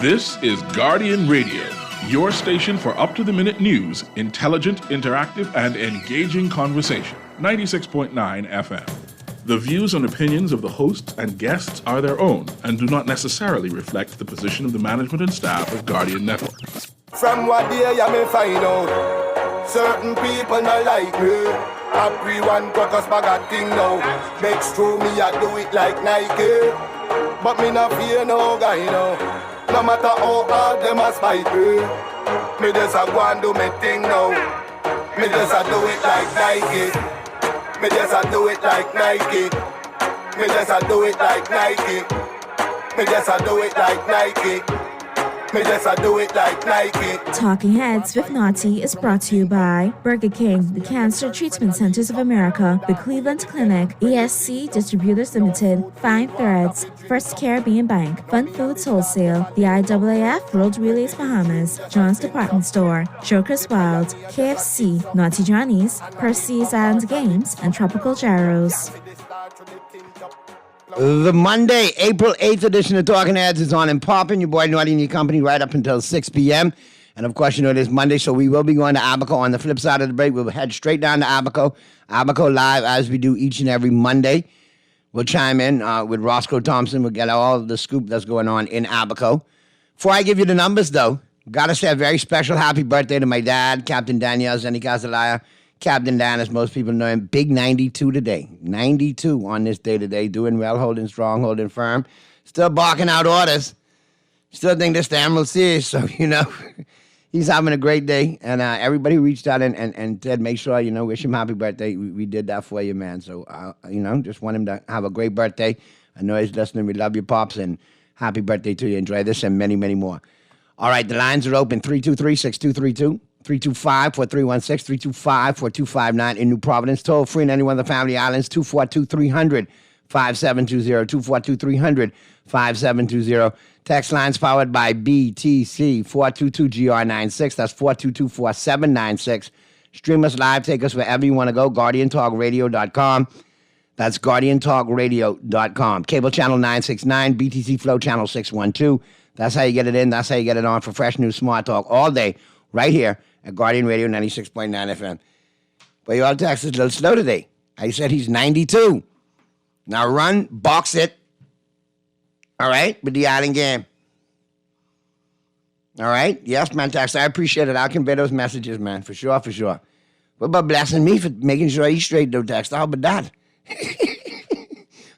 This is Guardian Radio, your station for up-to-the-minute news, intelligent, interactive, and engaging conversation. 96.9 FM. The views and opinions of the hosts and guests are their own and do not necessarily reflect the position of the management and staff of Guardian Network. From what day you may find out, certain people not like me. Everyone got us bag a thing now. Next to me I do it like Nike, but me not fear no guy now. No matter how hard them a spite me just a go and do me thing now. Me just a do it like Nike. Me just a do it like Nike. Me just a do it like Nike. Me just a do it like Nike. Me just a do it like Nike. Talking Heads with Naughty is brought to you by Burger King, the Cancer Treatment Centers of America, the Cleveland Clinic, ESC Distributors Limited, Fine Threads, First Caribbean Bank, Fun Foods Wholesale, the IAAF World Relays Bahamas, John's Department Store, Joker's Wild, KFC, Naughty Johnny's, Percy's Island Games, and Tropical Gyros. The Monday, April 8th edition of Talking Heads is on and popping. Your boy Naughty and your company right up until 6 p.m. And, of course, you know it is Monday, so we will be going to Abaco on the flip side of the break. We'll head straight down to Abaco. Abaco Live, as we do each and every Monday. We'll chime in with Roscoe Thompson. We'll get all the scoop that's going on in Abaco. Before I give you the numbers, though, got to say a very special happy birthday to my dad, Captain Daniel Zeni Casalaya. Captain Dan, as most people know him, big 92 today. 92 on this day today, doing well, holding strong, holding firm. Still barking out orders. Still think this the Emerald Series, so, you know, he's having a great day. And everybody reached out and said, make sure, you know, wish him happy birthday. We did that for you, man. So, you know, just want him to have a great birthday. I know he's listening. We love you, Pops, and happy birthday to you. Enjoy this and many, many more. All right, the lines are open, 323-6232. 325-4316, 325-4259 in New Providence. Toll free in any one of the family islands, 242-300-5720, 242-300-5720. Text lines powered by BTC, 422-GR96. That's 422-4796. Stream us live. Take us wherever you want to go. GuardianTalkRadio.com. That's GuardianTalkRadio.com. Cable channel 969, BTC Flow channel 612. That's how you get it in. That's how you get it on for fresh news, smart talk all day, right here at Guardian Radio 96.9 FM. But your text is a little slow today. I said he's 92. Now run, box it. All right, with the island game. All right? Yes, man, text. I appreciate it. I'll convey those messages, man, for sure, for sure. What about blessing me for making sure he's straight, though, text? How about that?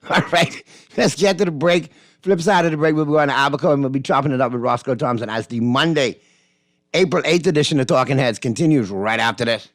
All right, let's get to the break. Flip side of the break, we'll be going to Abaco, and we'll be chopping it up with Roscoe Thompson as the Monday, April 8th edition of Talking Heads continues right after this.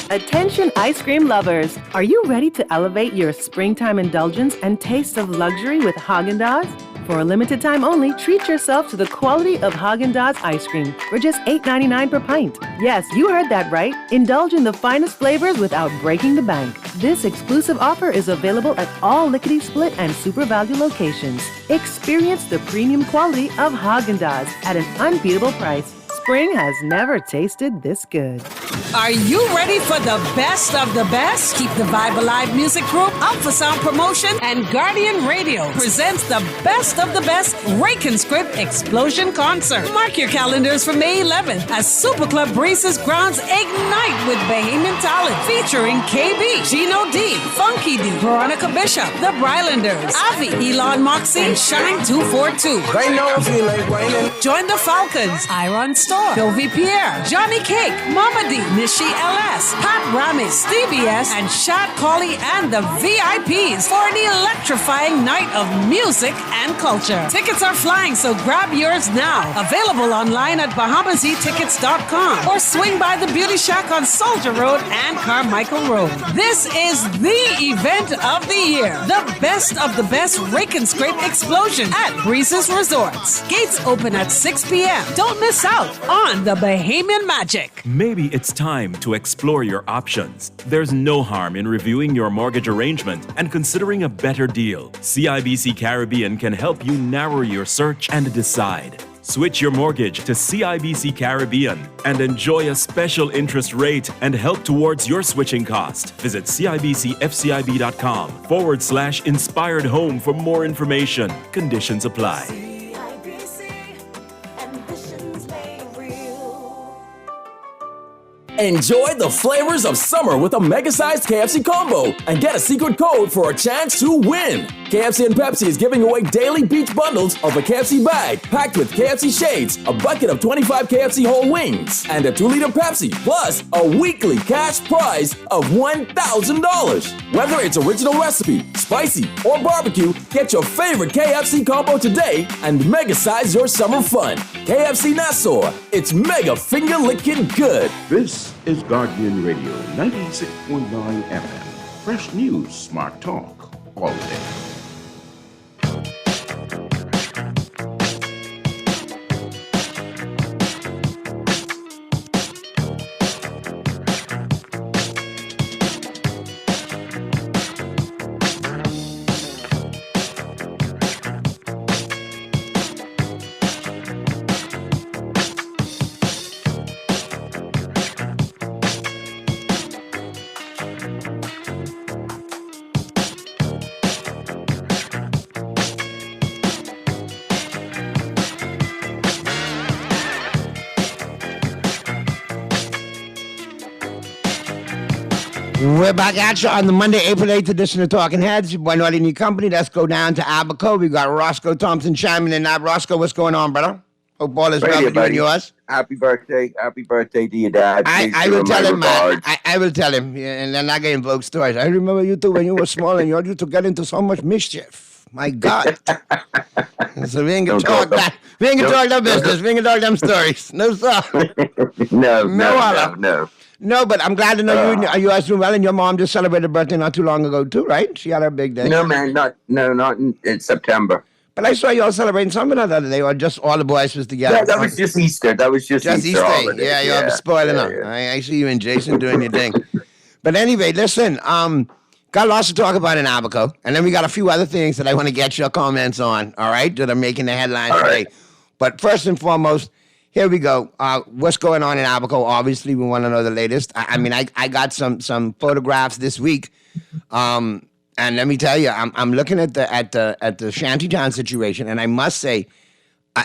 Attention ice cream lovers. Are you ready to elevate your springtime indulgence and taste of luxury with Haagen-Dazs? For a limited time only, treat yourself to the quality of Haagen-Dazs ice cream for just $8.99 per pint. Yes, you heard that right. Indulge in the finest flavors without breaking the bank. This exclusive offer is available at all Lickety Split and Super Value locations. Experience the premium quality of Haagen-Dazs at an unbeatable price. Spring has never tasted this good. Are you ready for the best of the best? Keep the Vibe Alive Music Group up for sound promotion, and Guardian Radio presents the best of the best Rake and Script Explosion Concert. Mark your calendars for May 11th as Super Club Breezes grounds ignite with Bahamian talent featuring KB, Gino D, Funky D, Veronica Bishop, The Brylanders, Avi, Elon Moxie, and Shine 242. Join the Falcons, Iron Storm, Sylvie Pierre, Johnny Cake, Mama D, Nishi LS, Pat Ramis, Stevie S, and Shad Colley and the VIPs for an electrifying night of music and culture. Tickets are flying, so grab yours now. Available online at BahamaZTickets.com or swing by the Beauty Shack on Soldier Road and Carmichael Road. This is the event of the year. The best of the best Rake and Scrape Explosion at Breezes Resorts. Gates open at 6 p.m. Don't miss out on the Bahamian Magic. Maybe it's time to explore your options. There's no harm in reviewing your mortgage arrangement and considering a better deal. CIBC Caribbean can help you narrow your search and decide. Switch your mortgage to CIBC Caribbean and enjoy a special interest rate and help towards your switching cost. Visit CIBCFCIB.com/inspired home for more information. Conditions apply. Enjoy the flavors of summer with a mega-sized KFC combo and get a secret code for a chance to win. KFC and Pepsi is giving away daily beach bundles of a KFC bag packed with KFC shades, a bucket of 25 KFC whole wings, and a 2-liter Pepsi, plus a weekly cash prize of $1,000. Whether it's original recipe, spicy, or barbecue, get your favorite KFC combo today and mega-size your summer fun. KFC Nassau, it's mega finger-licking good. This is Guardian Radio 96.9 FM. Fresh news, smart talk, all day. We're back at you on the Monday, April 8th edition of Talking Heads. Your boy Naughty New Company. Let's go down to Abaco. We got Roscoe Thompson chiming in. Roscoe, what's going on, brother? Hope all is well with you and yours. Happy birthday to your dad. I will tell him, man. I will tell him, and then I can invoke stories. I remember you two when you were small and you used to get into so much mischief. My God. So we ain't gonna talk that. We ain't gonna talk that business. We ain't gonna talk them stories. No, sir. No. No, but I'm glad to know you guys doing well, and your mom just celebrated her birthday not too long ago too, right? She had her big day. No, man, not in September. But I saw you all celebrating something the other day, or just all the boys was together. Yeah, that was just Easter. Easter. Holiday. Yeah, you're spoiling up. Yeah. I see you and Jason doing your thing. But anyway, listen, got lots to talk about in Abaco, and then we got a few other things that I want to get your comments on, all right, that are making the headlines today. But first and foremost, here we go. What's going on in Abaco? Obviously, we want to know the latest. I mean, I got some photographs this week, and let me tell you, I'm looking at the shantytown situation, and I must say,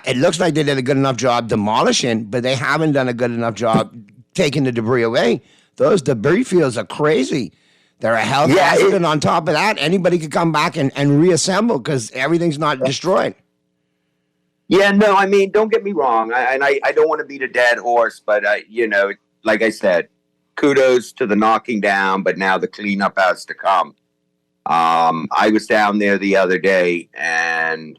it looks like they did a good enough job demolishing, but they haven't done a good enough job taking the debris away. Those debris fields are crazy. They're a health hazard, and on top of that, anybody could come back and reassemble because everything's not destroyed. Yeah, no, I mean, don't get me wrong. I don't want to beat a dead horse, but, like I said, kudos to the knocking down, but now the cleanup has to come. I was down there the other day, and,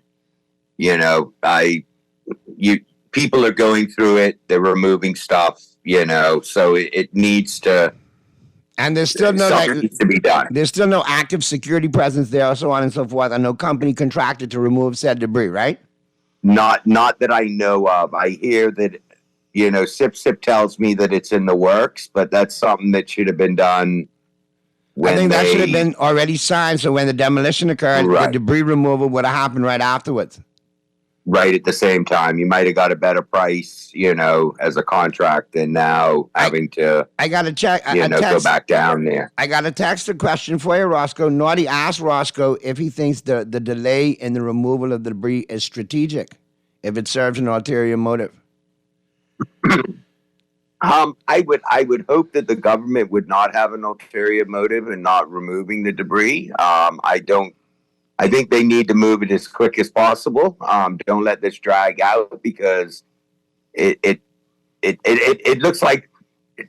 people are going through it. They're removing stuff, so it needs to. And there's still needs to be done. There's still no active security presence there, so on and so forth, and no company contracted to remove said debris, right? Not that I know of. I hear that, Sip tells me that it's in the works, but that's something that should have been done. I think that should have been already signed, so when the demolition occurred, the debris removal would have happened right afterwards. Right at the same time. You might have got a better price, as a contract than now having to. I got to check. Go back down there. I got a text question for you, Roscoe. Naughty asked Roscoe if he thinks the delay in the removal of the debris is strategic, if it serves an ulterior motive. I would hope that the government would not have an ulterior motive in not removing the debris. I think they need to move it as quick as possible. Don't let this drag out because it looks like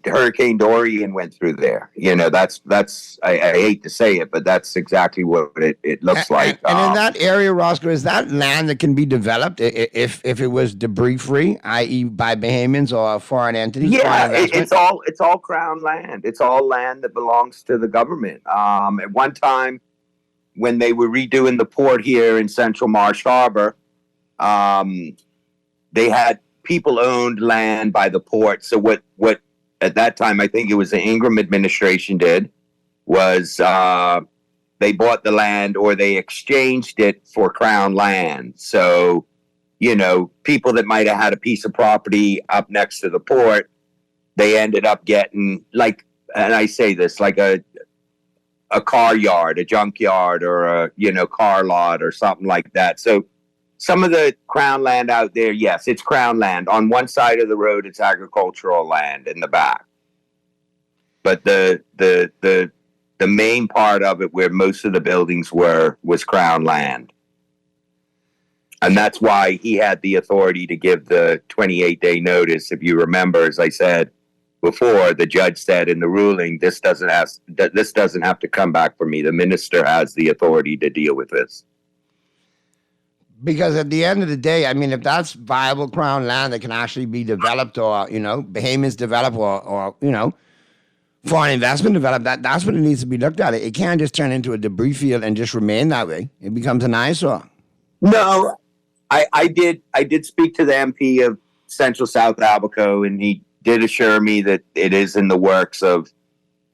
Hurricane Dorian went through there. That's I hate to say it, but that's exactly what it looks like. And in that area, Roscoe, is that land that can be developed if it was debris free, i.e., by Bahamians or foreign entities? Yeah, it's all Crown land. It's all land that belongs to the government. At one time, when they were redoing the port here in Central Marsh Harbor, they had people owned land by the port. So what at that time, I think it was the Ingram administration did, was they bought the land or they exchanged it for Crown land. So people that might have had a piece of property up next to the port, they ended up getting and I say this, like a car yard, a junkyard, or a, car lot or something like that. So some of the Crown land out there, yes, it's Crown land. On one side of the road, it's agricultural land in the back. But the main part of it, where most of the buildings was Crown land. And that's why he had the authority to give the 28-day notice. If you remember, as I said before, the judge said in the ruling, this doesn't have to come back from me. The minister has the authority to deal with this. Because at the end of the day, I mean, if that's viable Crown land that can actually be developed, or, behemoths develop, or foreign investment develop, that's what it needs to be looked at. It can't just turn into a debris field and just remain that way. It becomes an eyesore. No, I did speak to the MP of Central South Abaco, and he did assure me that it is in the works of,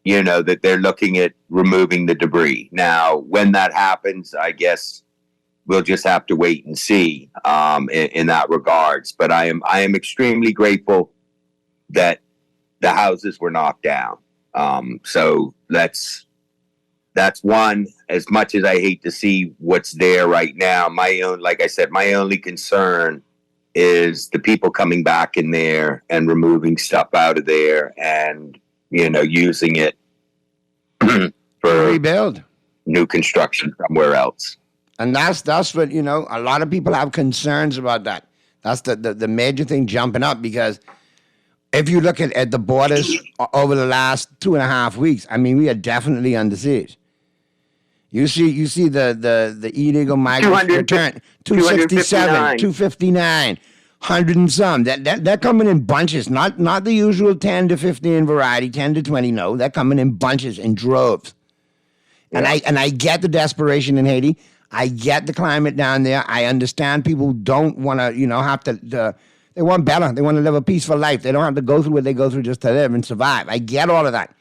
that they're looking at removing the debris. Now, when that happens, I guess we'll just have to wait and see in that regards. But I am extremely grateful that the houses were knocked down. So that's one. As much as I hate to see what's there right now, my only concern is the people coming back in there and removing stuff out of there and, using it for rebuild, new construction somewhere else. And that's what, a lot of people have concerns about that. That's the major thing jumping up, because if you look at the borders over the last 2.5 weeks, I mean, we are definitely under siege. You see the illegal migrants return, 267, 259, 100 and some. They're coming in bunches, not the usual 10 to 15 variety, 10 to 20. No, they're coming in bunches, in droves. Yeah. And I get the desperation in Haiti. I get the climate down there. I understand people don't want to, have to. They want better. They want to live a peaceful life. They don't have to go through what they go through just to live and survive. I get all of that.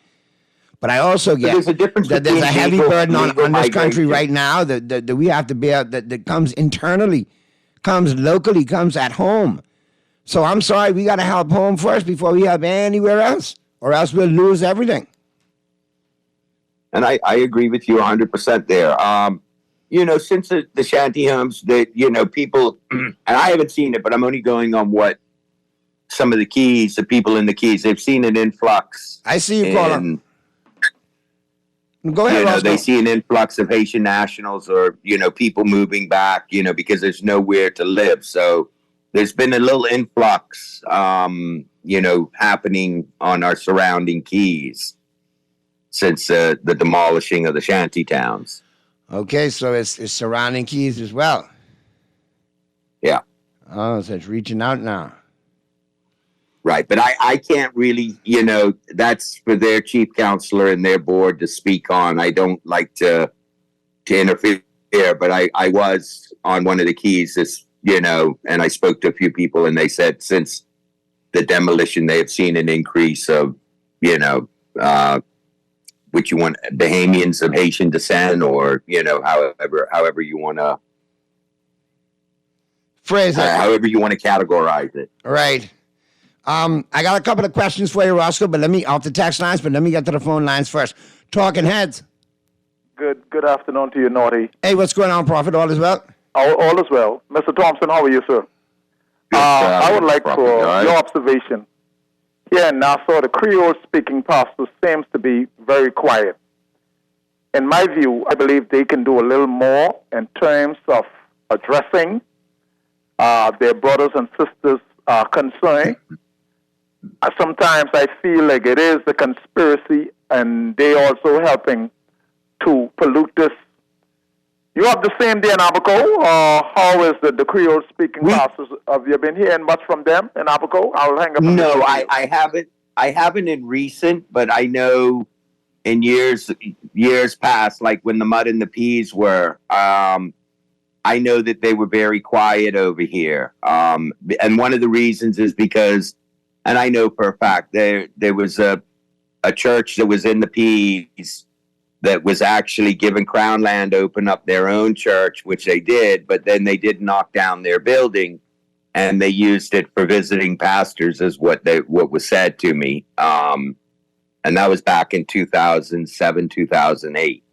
But I also get that there's a heavy burden on this country right now that we have to bear, that comes internally, comes locally, comes at home. So I'm sorry, we got to help home first before we help anywhere else, or else we'll lose everything. And I agree with you 100% there. Since the shanty homes, that, people, and I haven't seen it, but I'm only going on what some of the people in the Keys, they've seen an influx. I see you, Paula. Go ahead, they see an influx of Haitian nationals, or, people moving back, because there's nowhere to live. So there's been a little influx, happening on our surrounding Keys since the demolishing of the shanty towns. Okay, so it's surrounding Keys as well. Yeah. Oh, so it's reaching out now. Right, but I can't really, that's for their chief counselor and their board to speak on. I don't like to interfere, but I was on one of the Keys, and I spoke to a few people, and they said since the demolition, they have seen an increase of, which you want, Bahamians of Haitian descent, or, however you want to phrase it. However you want to categorize it. Right. I got a couple of questions for you, Roscoe, but off the text lines, but let me get to the phone lines first. Talking Heads. Good afternoon to you, Naughty. Hey, what's going on, Prophet? All is well? All is well. Mr. Thompson, how are you, sir? I would like for your observation. Here in Nassau, the Creole-speaking pastor seems to be very quiet. In my view, I believe they can do a little more in terms of addressing their brothers and sisters' concern. Sometimes I feel like it is the conspiracy, and they also helping to pollute this. You have the same day in Abaco, or how is the Creole-speaking pastors? Have you been hearing much from them in Abaco? I'll hang up. No, I haven't. I haven't in recent, but I know in years past, like when the Mud and the Peas were, I know that they were very quiet over here. And one of the reasons is because, and I know for a fact, there was a church that was in the Peas that was actually given Crown land to open up their own church, which they did, but then they did knock down their building and they used it for visiting pastors, is what was said to me. And that was back in 2007, 2008.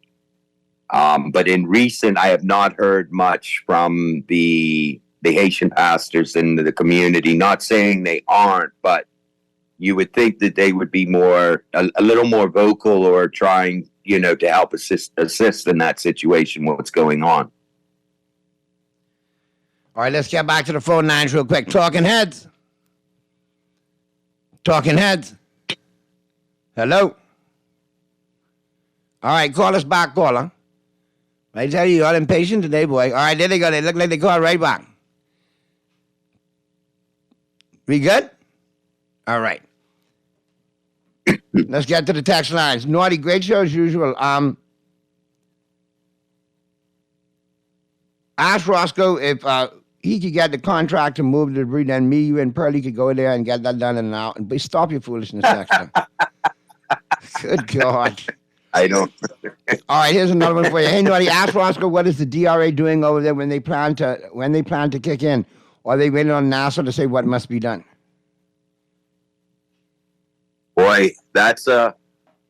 But in recent, I have not heard much from the Haitian pastors in the community. Not saying they aren't, but you would think that they would be a little more vocal or trying, to help assist in that situation, what's going on. All right, let's get back to the phone lines real quick. Talking heads. Hello. All right, call us back, caller. I tell you, you're all impatient today, boy. All right, there they go. They look like they call right back. We good? All right. Let's get to the text lines. Naughty, great show as usual. Ask Roscoe if he could get the contract to move the debris, then me, you, and Pearlie could go there and get that done in an hour. But stop your foolishness, Dexter. Good God. I don't. All right, here's another one for you. Hey, Naughty, ask Roscoe what is the DRA doing over there when they plan to kick in? Or are they waiting on NASA to say what must be done? Boy, that's a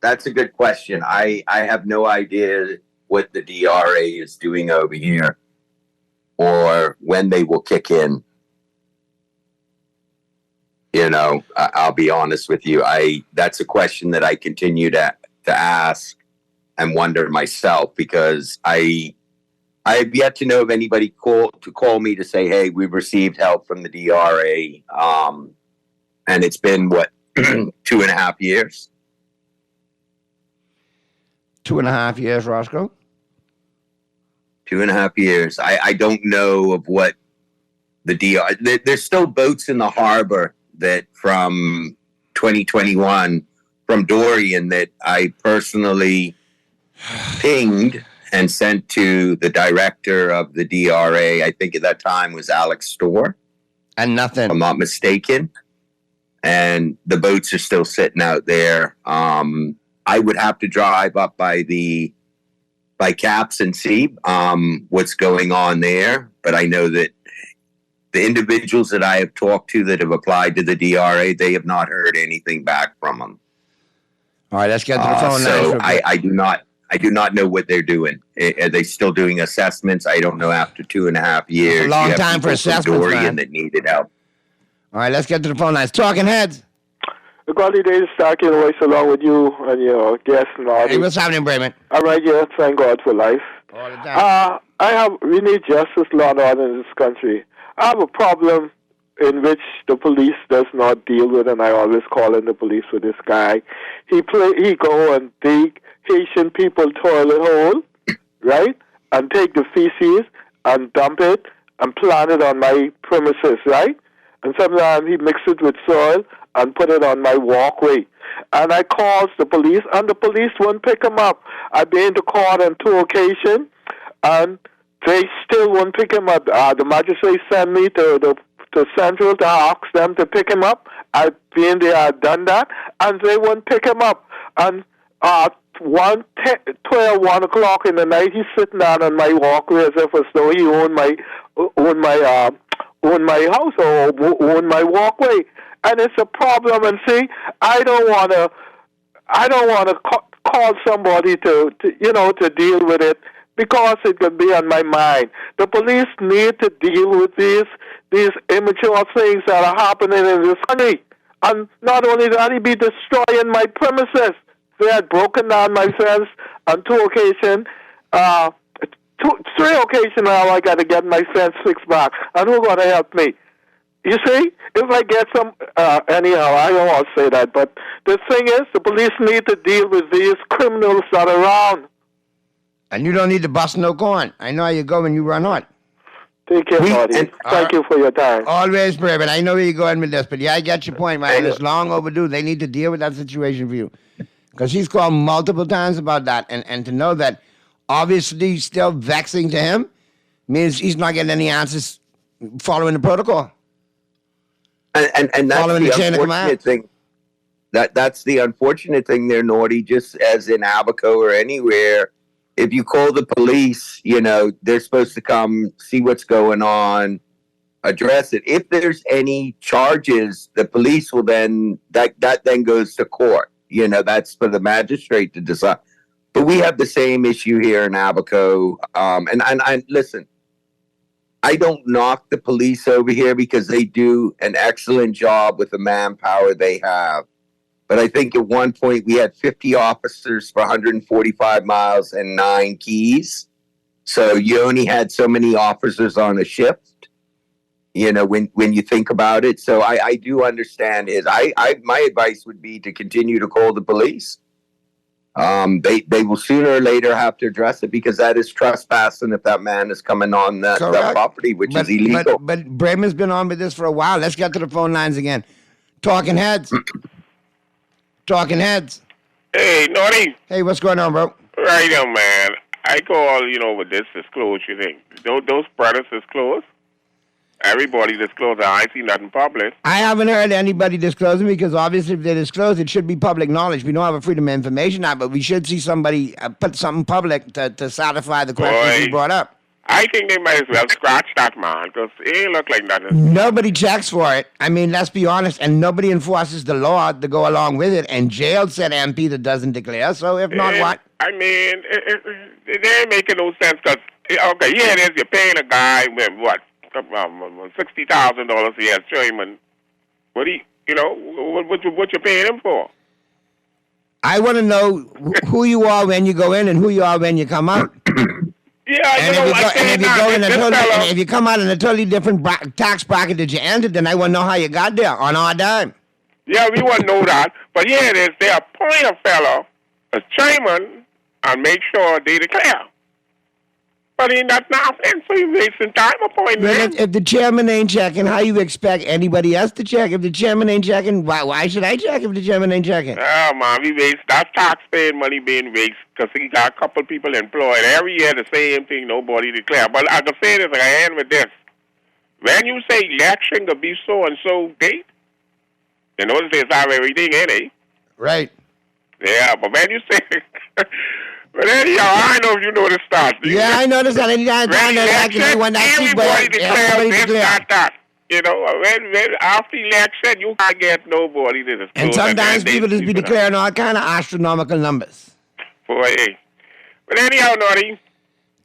good question. I have no idea what the DRA is doing over here or when they will kick in. I'll be honest with you. That's a question that I continue to ask and wonder myself, because I have yet to know of anybody call me to say, hey, we've received help from the DRA. And it's been 2.5 years. 2.5 years, Roscoe? 2.5 years. I don't know of what the DRA... There's still boats in the harbor that from 2021, from Dorian, that I personally pinged and sent to the director of the DRA. I think at that time was Alex Storr. And nothing. If I'm not mistaken. And the boats are still sitting out there. I would have to drive up by Caps and see what's going on there. But I know that the individuals that I have talked to that have applied to the DRA, they have not heard anything back from them. All right, let's get to the phone. So I do not know what they're doing. Are they still doing assessments? I don't know. After 2.5 years, it's a long time for assessments, man. That needed help. All right, let's get to the phone lines. Talking heads. The quality days talking voice along with you and your guest and all. Hey, what's happening, Brayman? All right, yeah, thank God for life. All the time. We need justice, law, and order in this country. I have a problem in which the police does not deal with, and I always call in the police with this guy. He go and dig Haitian people toilet hole, right, and take the feces and dump it and plant it on my premises, right? And sometimes he mix it with soil and put it on my walkway. And I calls the police, and the police won't pick him up. I've been to court on 2 occasions, and they still won't pick him up. The magistrate sent me to Central to ask them to pick him up. I've been there, I've done that, and they won't pick him up. And 1 o'clock in the night, he's sitting down on my walkway as though he owned my house or own my walkway, and it's a problem. And see, I don't want to call somebody to deal with it, because it could be on my mind. The police need to deal with these immature things that are happening in this country. And not only that, he be destroying my premises. They had broken down my fence on 2 occasions. 3 occasions now I got to get my fence fixed back. And who's going to help me? You see, if I get some... anyhow, I don't want to say that, but the thing is, the police need to deal with these criminals that are around. And you don't need to bust no corn. I know how you go when you run on. Take care, buddy. Thank you for your time. Always, Brayman. I know where you're going with this, but yeah, I get your point, man. It's long overdue. They need to deal with that situation for you. Because he's called multiple times about that. And to know that obviously still vexing to him means he's not getting any answers following the protocol. And that's following the chain of unfortunate thing. That's the unfortunate thing there, Naughty, just as in Abaco or anywhere. If you call the police, they're supposed to come see what's going on, address it. If there's any charges, the police will then that then goes to court. That's for the magistrate to decide. But we have the same issue here in Abaco. And listen, I don't knock the police over here because they do an excellent job with the manpower they have. But I think at one point we had 50 officers for 145 miles and 9 keys. So you only had so many officers on a shift, when you think about it. So I do understand my advice would be to continue to call the police. They will sooner or later have to address it because that is trespassing if that man is coming on that property, which is illegal. But Bremen's been on with this for a while. Let's get to the phone lines again. Talking Heads. Talking Heads. Hey, Naughty. Hey, what's going on, bro? Right on, man. I call, with this disclosure thing. Those brothers disclose. Everybody disclose. I see nothing public. I haven't heard anybody disclosing because obviously if they disclose, it should be public knowledge. We don't have a Freedom of Information Act, but we should see somebody put something public to satisfy the questions you brought up. I think they might as well scratch that, man, because it ain't look like nothing. Nobody checks for it. I mean, let's be honest, and nobody enforces the law to go along with it. And jail said MP that doesn't declare, so if not, what? I mean, it ain't making no sense because, okay, here it is, you're paying a guy with what? $60,000 a year Sherman. What you paying him for? I want to know who you are when you go in and who you are when you come out. If you come out in a totally different tax bracket that you entered, then I want to know how you got there on our dime. Yeah, we want to know that. But here it is, they appoint a fellow as chairman and make sure they declare. But that's nothing, so you're wasting time appointing him. If the chairman ain't checking, how you expect anybody else to check? If the chairman ain't checking, why should I check if the chairman ain't checking? Oh, man, we waste. That's taxpaying money being wasted because he got a couple people employed. Every year the same thing, nobody declare. But I can say this, I end with this. When you say election could be so-and-so date, in those days have everything in it. Right. Yeah, but when you say... But anyhow, I know if you know the start. Yeah, I noticed that. Everybody declares this, that. When after election, you can't get nobody to disclose. And sometimes people just be declaring all kind of astronomical numbers. Boy, but anyhow, Naughty.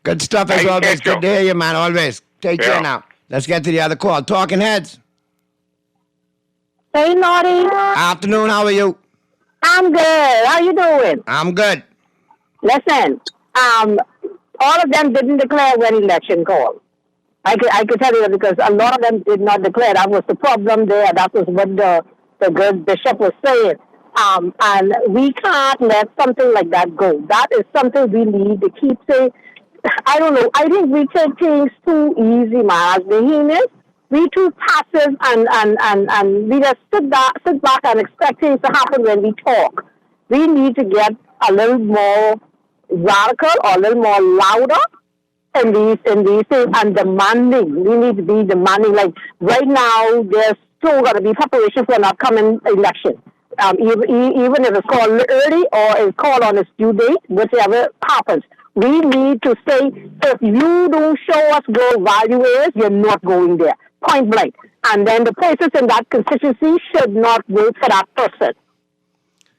Good stuff as always. Good to hear you, man. Always. Take care now. Let's get to the other call. Talking Heads. Hey, Naughty. Afternoon. How are you? I'm good. How you doing? I'm good. Listen, all of them didn't declare when election called. I could tell you that because a lot of them did not declare. That was the problem there. That was what the good bishop was saying. And we can't let something like that go. That is something we need to keep saying. I don't know. I think we take things too easy, man. As Bahamians, we too passive and we just sit back and expect things to happen when we talk. We need to get a little more radical or a little more louder in these things and demanding. We need to be demanding. Like right now, there's still going to be preparation for an upcoming election. Even if it's called early or it's called on its due date, whichever happens. We need to say, if you don't show us where value is, you're not going there. Point blank. And then the places in that constituency should not vote for that person.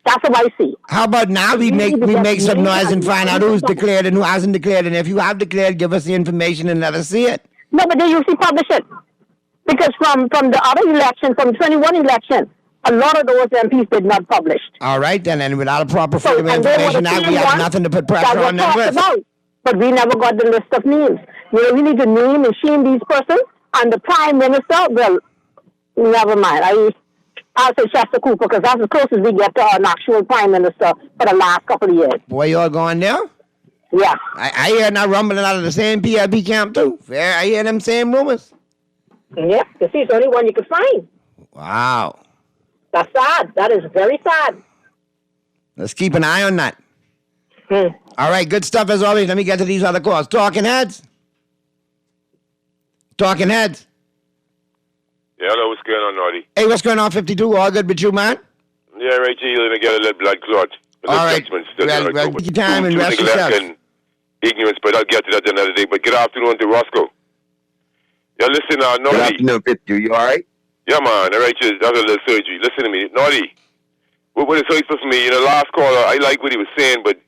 That's what I see. How about now we make some noise and find out who's declared and who hasn't declared, and if you have declared, give us the information and let us see it. No, but they usually publish it. Because from the other election, from 21 election, a lot of those MPs did not publish. All right, then, and without a proper Freedom of Information Act, we have nothing to put pressure on them with. But we never got the list of names. We need to name and shame these persons, and the Prime Minister, well, never mind. I'll say Chester Cooper because that's as close as we get to an actual Prime Minister for the last couple of years. Boy, you all going there? Yeah. I hear now rumbling out of the same PLP camp too. Fair, I hear them same rumors. Yeah, you see, it's the only one you could find. Wow. That's sad. That is very sad. Let's keep an eye on that. All right, good stuff as always. Let me get to these other calls. Talking Heads. Talking Heads. Yeah, hello, what's going on, Naughty? Hey, what's going on, 52? All good with you, man? Yeah, right, you're going to get a little blood clot. All right, well, take your time and rest yourself. Ignorance, but I'll get to that another day. But good afternoon to Roscoe. Yeah, listen, Naughty. Good afternoon, Fitzhugh. You all right? Yeah, man. All right, that's a little surgery. Listen to me. Naughty. What is so for me? Last caller, I like what he was saying, but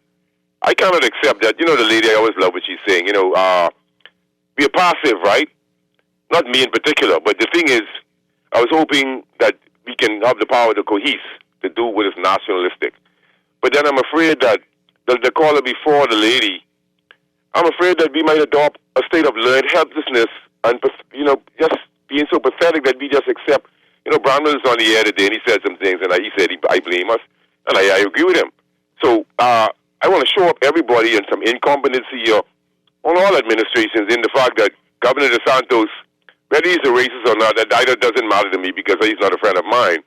I cannot accept that. The lady, I always love what she's saying. We are passive, right? Not me in particular, but the thing is, I was hoping that we can have the power to cohese, to do what is nationalistic. But then I'm afraid that the caller before the lady, I'm afraid that we might adopt a state of learned helplessness and, just being so pathetic that we just accept. Bramwell was on the air today and he said some things and he said I blame us, and I agree with him. So I want to show up everybody in some incompetency here on all administrations in the fact that Governor DeSantos, whether he's a racist or not, that doesn't matter to me because he's not a friend of mine.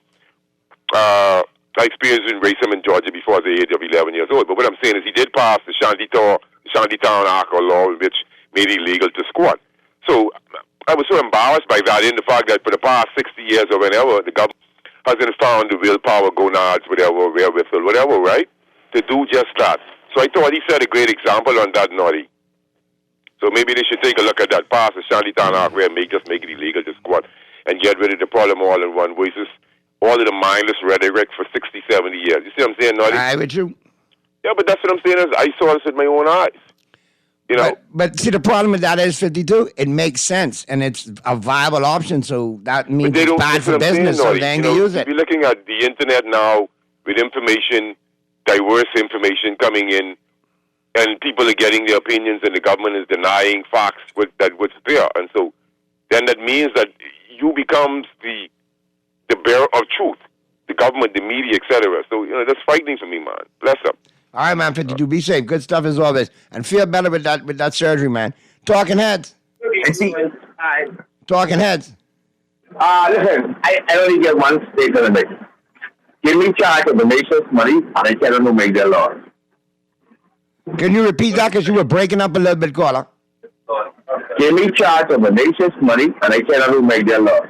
I experienced racism in Georgia before I was the age of 11 years old. But what I'm saying is he did pass the Shantytown Act law, which made it illegal to squat. So I was so embarrassed by that in the fact that for the past 60 years or whenever, the government hasn't found the willpower, gonads, whatever, wherewithal, whatever, right, to do just that. So I thought he set a great example on that, Naughty. So maybe they should take a look at that, pass the Shantytown Act where just make it illegal to squat and get rid of the problem all in one versus all of the mindless rhetoric for 60, 70 years. You see what I'm saying, Naughty? I with you. Yeah, but that's what I'm saying is I saw this with my own eyes. But see, the problem with that is 52. It makes sense, and it's a viable option. So that means it's bad for business, so they ain't gonna use it. We're looking at the internet now with information, diverse information coming in, and people are getting their opinions, and the government is denying facts what's there, and so then that means that you becomes the bearer of truth, the government, the media, etc. So that's frightening for me, man. Bless up. All right, man, 52. Be safe. Good stuff as always. And feel better with that surgery, man. Talking heads. Talking heads. Listen, I only get one statement to make. Give me charge of the nation's money, and I tell them to make their laws. Can you repeat that? Because you were breaking up a little bit, caller. Give me charge of the nation's money, and I tell them to make their laws.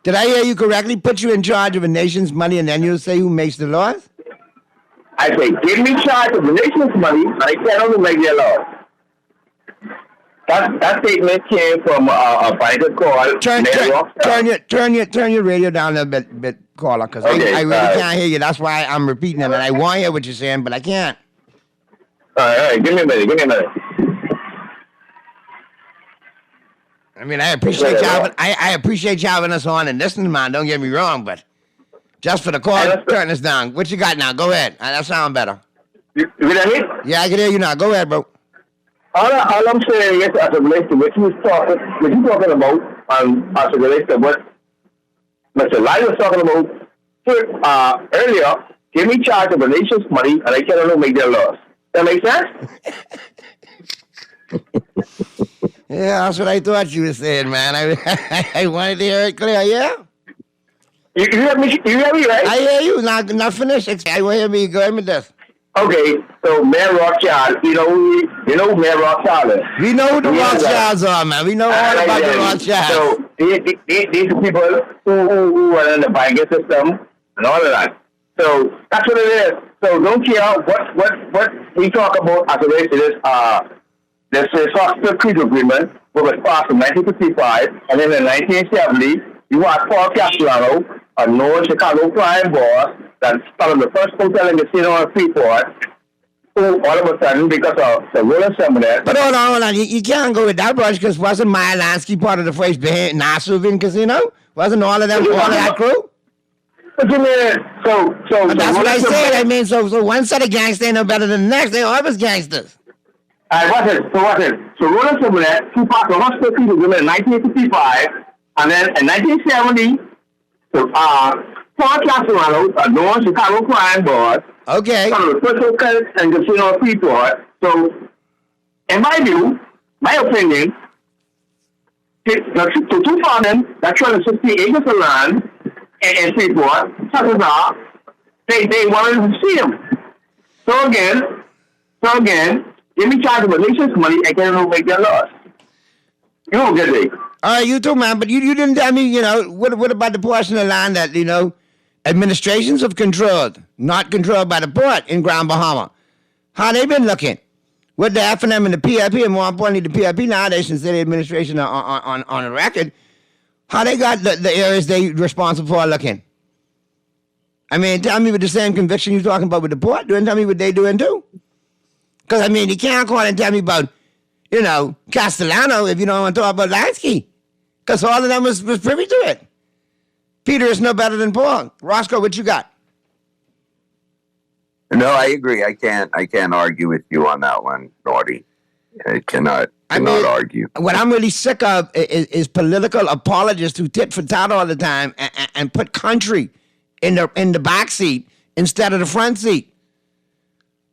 Did I hear you correctly? Put you in charge of a nation's money, and then you'll say who makes the laws? I say, give me charge of the nation's money, and I tell them to make their laws. That statement came from a banker called Turn your radio down a little bit, caller, because I really can't hear you. That's why I'm repeating it, and I want to hear what you're saying, but I can't. All right, give me a minute. I mean, I appreciate you having us on and listening, man. Don't get me wrong, but just for the call, turn this down. What you got now? Go ahead. That sounds better. You hear me? Yeah, I can hear you now. Go ahead, bro. All I'm saying is, as it relates to what you're talking about, as it relates to what Mr. Lai was talking about earlier, give me charge of the nation's money, and I cannot make their laws. That make sense? Yeah, that's what I thought you were saying, man. I wanted to hear it clear, yeah? You hear me, right? I hear you. Now finish. I want to hear me. Go ahead with this. Okay, so Mayor Rothschild, you know who Mayor Rothschild is? We know who the Rothschilds are, man. We know all about the Rothschilds. So these are people who are in the banking system and all of that. So that's what it is. So don't care what we talk about as it relates to this Hospital Creek Agreement, which was passed in 1955, and then in 1970, you had Paul Castellano, a known Chicago crime boss, that started the first hotel and casino in Freeport, who all of a sudden, because of the ruling seminar... But hold on. You can't go with that brush, because wasn't Meyer Lansky part of the first Nassauvian casino? Wasn't all of them all of that crew? What you mean? So that's what I said. I mean, so one set of gangsters ain't no better than the next. They all was gangsters. What's it? So ruling seminar, who passed the Hospital Creek Agreement in 1955, and then in 1970, Paul Castellano, a known Chicago crime boss, started the first hotel and casino in Freeport. So, in my view, my opinion, the two farming that 260 acres of land in Freeport, they wanted to see him. So again, give me charge of the nation's money, I can't make their laws. You don't get it. All right, you too, man. But you didn't tell me, what about the portion of land that, administrations have controlled, not controlled by the port in Grand Bahama? How they been looking? with the F&M and the PLP, and more importantly, the PLP nowadays, since the administration on a record, how they got the areas they responsible for looking. I mean, tell me with the same conviction you're talking about with the port doing, tell me what they doing too. Because, I mean, you can't call and tell me about, Castellano if you don't want to talk about Lansky. Because all of them was privy to it. Peter is no better than Paul. Roscoe, what you got? No, I agree. I can't argue with you on that one, Naughty. I cannot argue. What I'm really sick of is political apologists who tit for tat all the time and put country in the back seat instead of the front seat.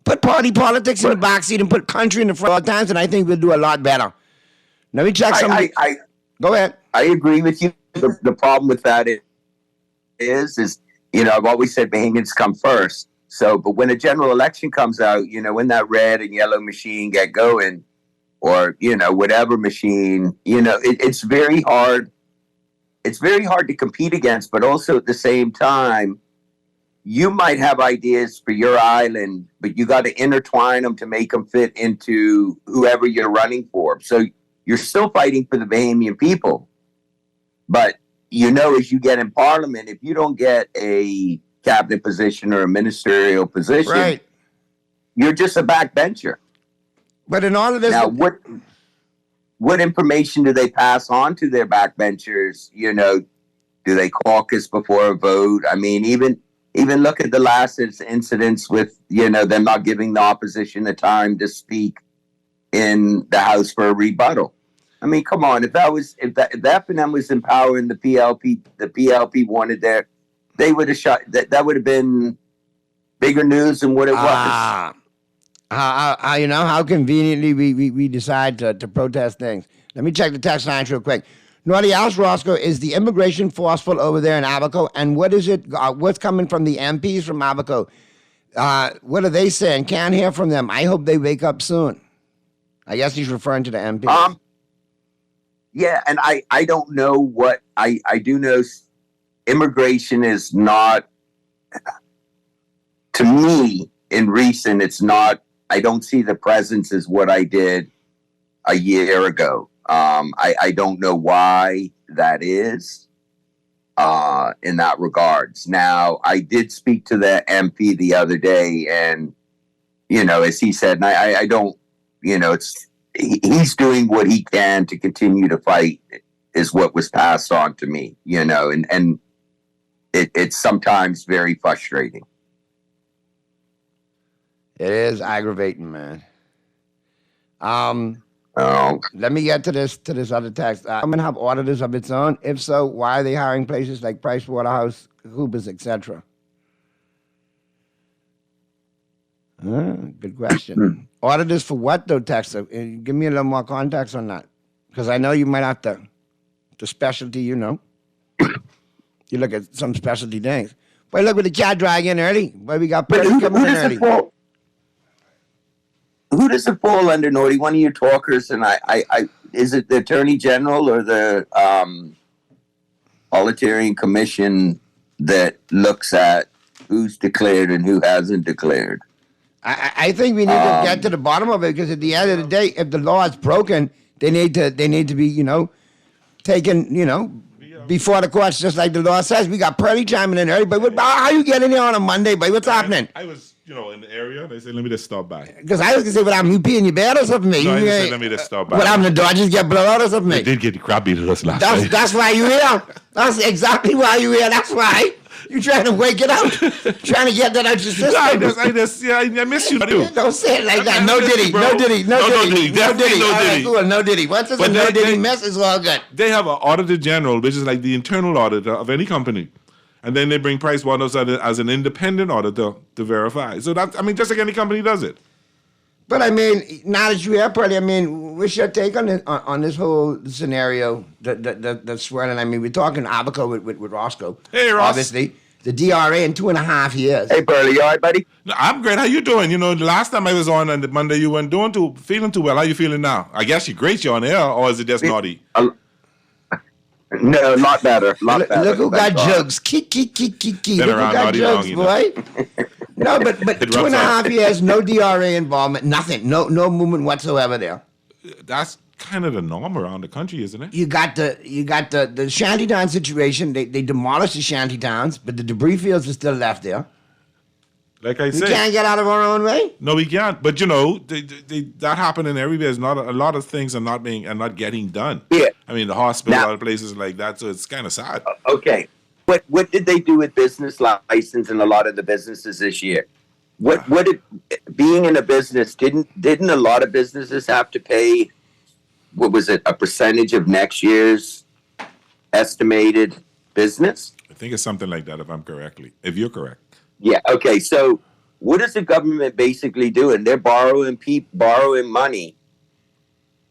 Put party politics in the back seat and put country in the front all the times, and I think we'll do a lot better. Let me check something. Go ahead. I agree with you. The problem with that is I've always said Bahamians come first. So, but when a general election comes out, when that red and yellow machine get going, or, whatever machine, it's very hard. It's very hard to compete against, but also at the same time, you might have ideas for your island, but you got to intertwine them to make them fit into whoever you're running for. So you're still fighting for the Bahamian people. But, as you get in Parliament, if you don't get a cabinet position or a ministerial position, right, you're just a backbencher. But in all of this... Now, what information do they pass on to their backbenchers? Do they caucus before a vote? I mean, even look at the last incidents with, them not giving the opposition the time to speak in the House for a rebuttal. I mean, come on, if the F&M was in power and the PLP wanted they would have shot, that would have been bigger news than what it was. How conveniently we decide to protest things. Let me check the text lines real quick. Naughty asked Roscoe, is the immigration forceful over there in Abaco? And what is it? What's coming from the MPs from Abaco? What are they saying? Can't hear from them. I hope they wake up soon. I guess he's referring to the MPs. Yeah, and I don't know what I do know. Immigration is not, to me, in recent, it's not. I don't see the presence as what I did a year ago. I don't know why that is in that regards. Now, I did speak to the MP the other day, and, as he said, and I don't, he's doing what he can to continue to fight is what was passed on to me, and it's sometimes very frustrating. It is aggravating, man. Let me get to this other text. Government have auditors of its own? If so, why are they hiring places like Pricewaterhouse, Coopers, etc.? Good question. Auditors for what, though, Texter? Give me a little more context on that. Because I know you might have to, the specialty, you look at some specialty things. But look, with the cat drag in early. But we got Perry coming in early. Who does it fall under, Naughty? One of your talkers, and I is it the Attorney General or the Parliamentarian Commission that looks at who's declared and who hasn't declared? I think we need to get to the bottom of it, because at the end of the day, if the law is broken, they need to be, taken, before the courts, just like the law says. We got Pearly chiming in early, but how you getting here on a Monday, but what's happening? I was, in the area. They said, let me just stop by. Because I was going to say, I'm peeing your bed or something, mate. No, I said, let me just stop by. What happened, the Dodgers get blown out or something, mate? They did get the crap beat at us last night. That's why you here. That's exactly why you here. That's why. You're trying to wake it up. Trying to get that out your system. I miss you too. Don't say it like that. No Diddy. No Diddy. No Diddy. No Diddy. All right, cool. No Diddy. Once it's a no Diddy mess, it's all good. They have an auditor general, which is like the internal auditor of any company. And then they bring Pricewaterhouse as an independent auditor to verify. So that, just like any company does it. But now that you're here, Pearly, what's your take on this whole scenario that's swirling? We're talking Abaco with Roscoe. Hey, Ross. Obviously. The DRA in 2.5 years. Hey, Pearly, you all right, buddy? No, I'm great. How you doing? The last time I was on Monday, you weren't feeling too well. How you feeling now? I guess you're great. You're on air, or is it just naughty? No, a lot better. Look who got jugs. Look who got jugs, boy. No, but 2.5 years, no DRA involvement, nothing, no movement whatsoever there. That's kind of the norm around the country, isn't it? You got the shantytown situation. They demolished the shantytowns, but the debris fields are still left there. Like I said, we can't get out of our own way. No, we can't. But that happening everywhere. Is not a lot of things are not getting done. Yeah. I mean, the hospital, other places like that. So it's kind of sad. Okay. What did they do with business license in a lot of the businesses this year? Being in a business, didn't a lot of businesses have to pay, what was it, a percentage of next year's estimated business? I think it's something like that, if you're correct. Yeah, okay. So what is the government basically doing? They're borrowing money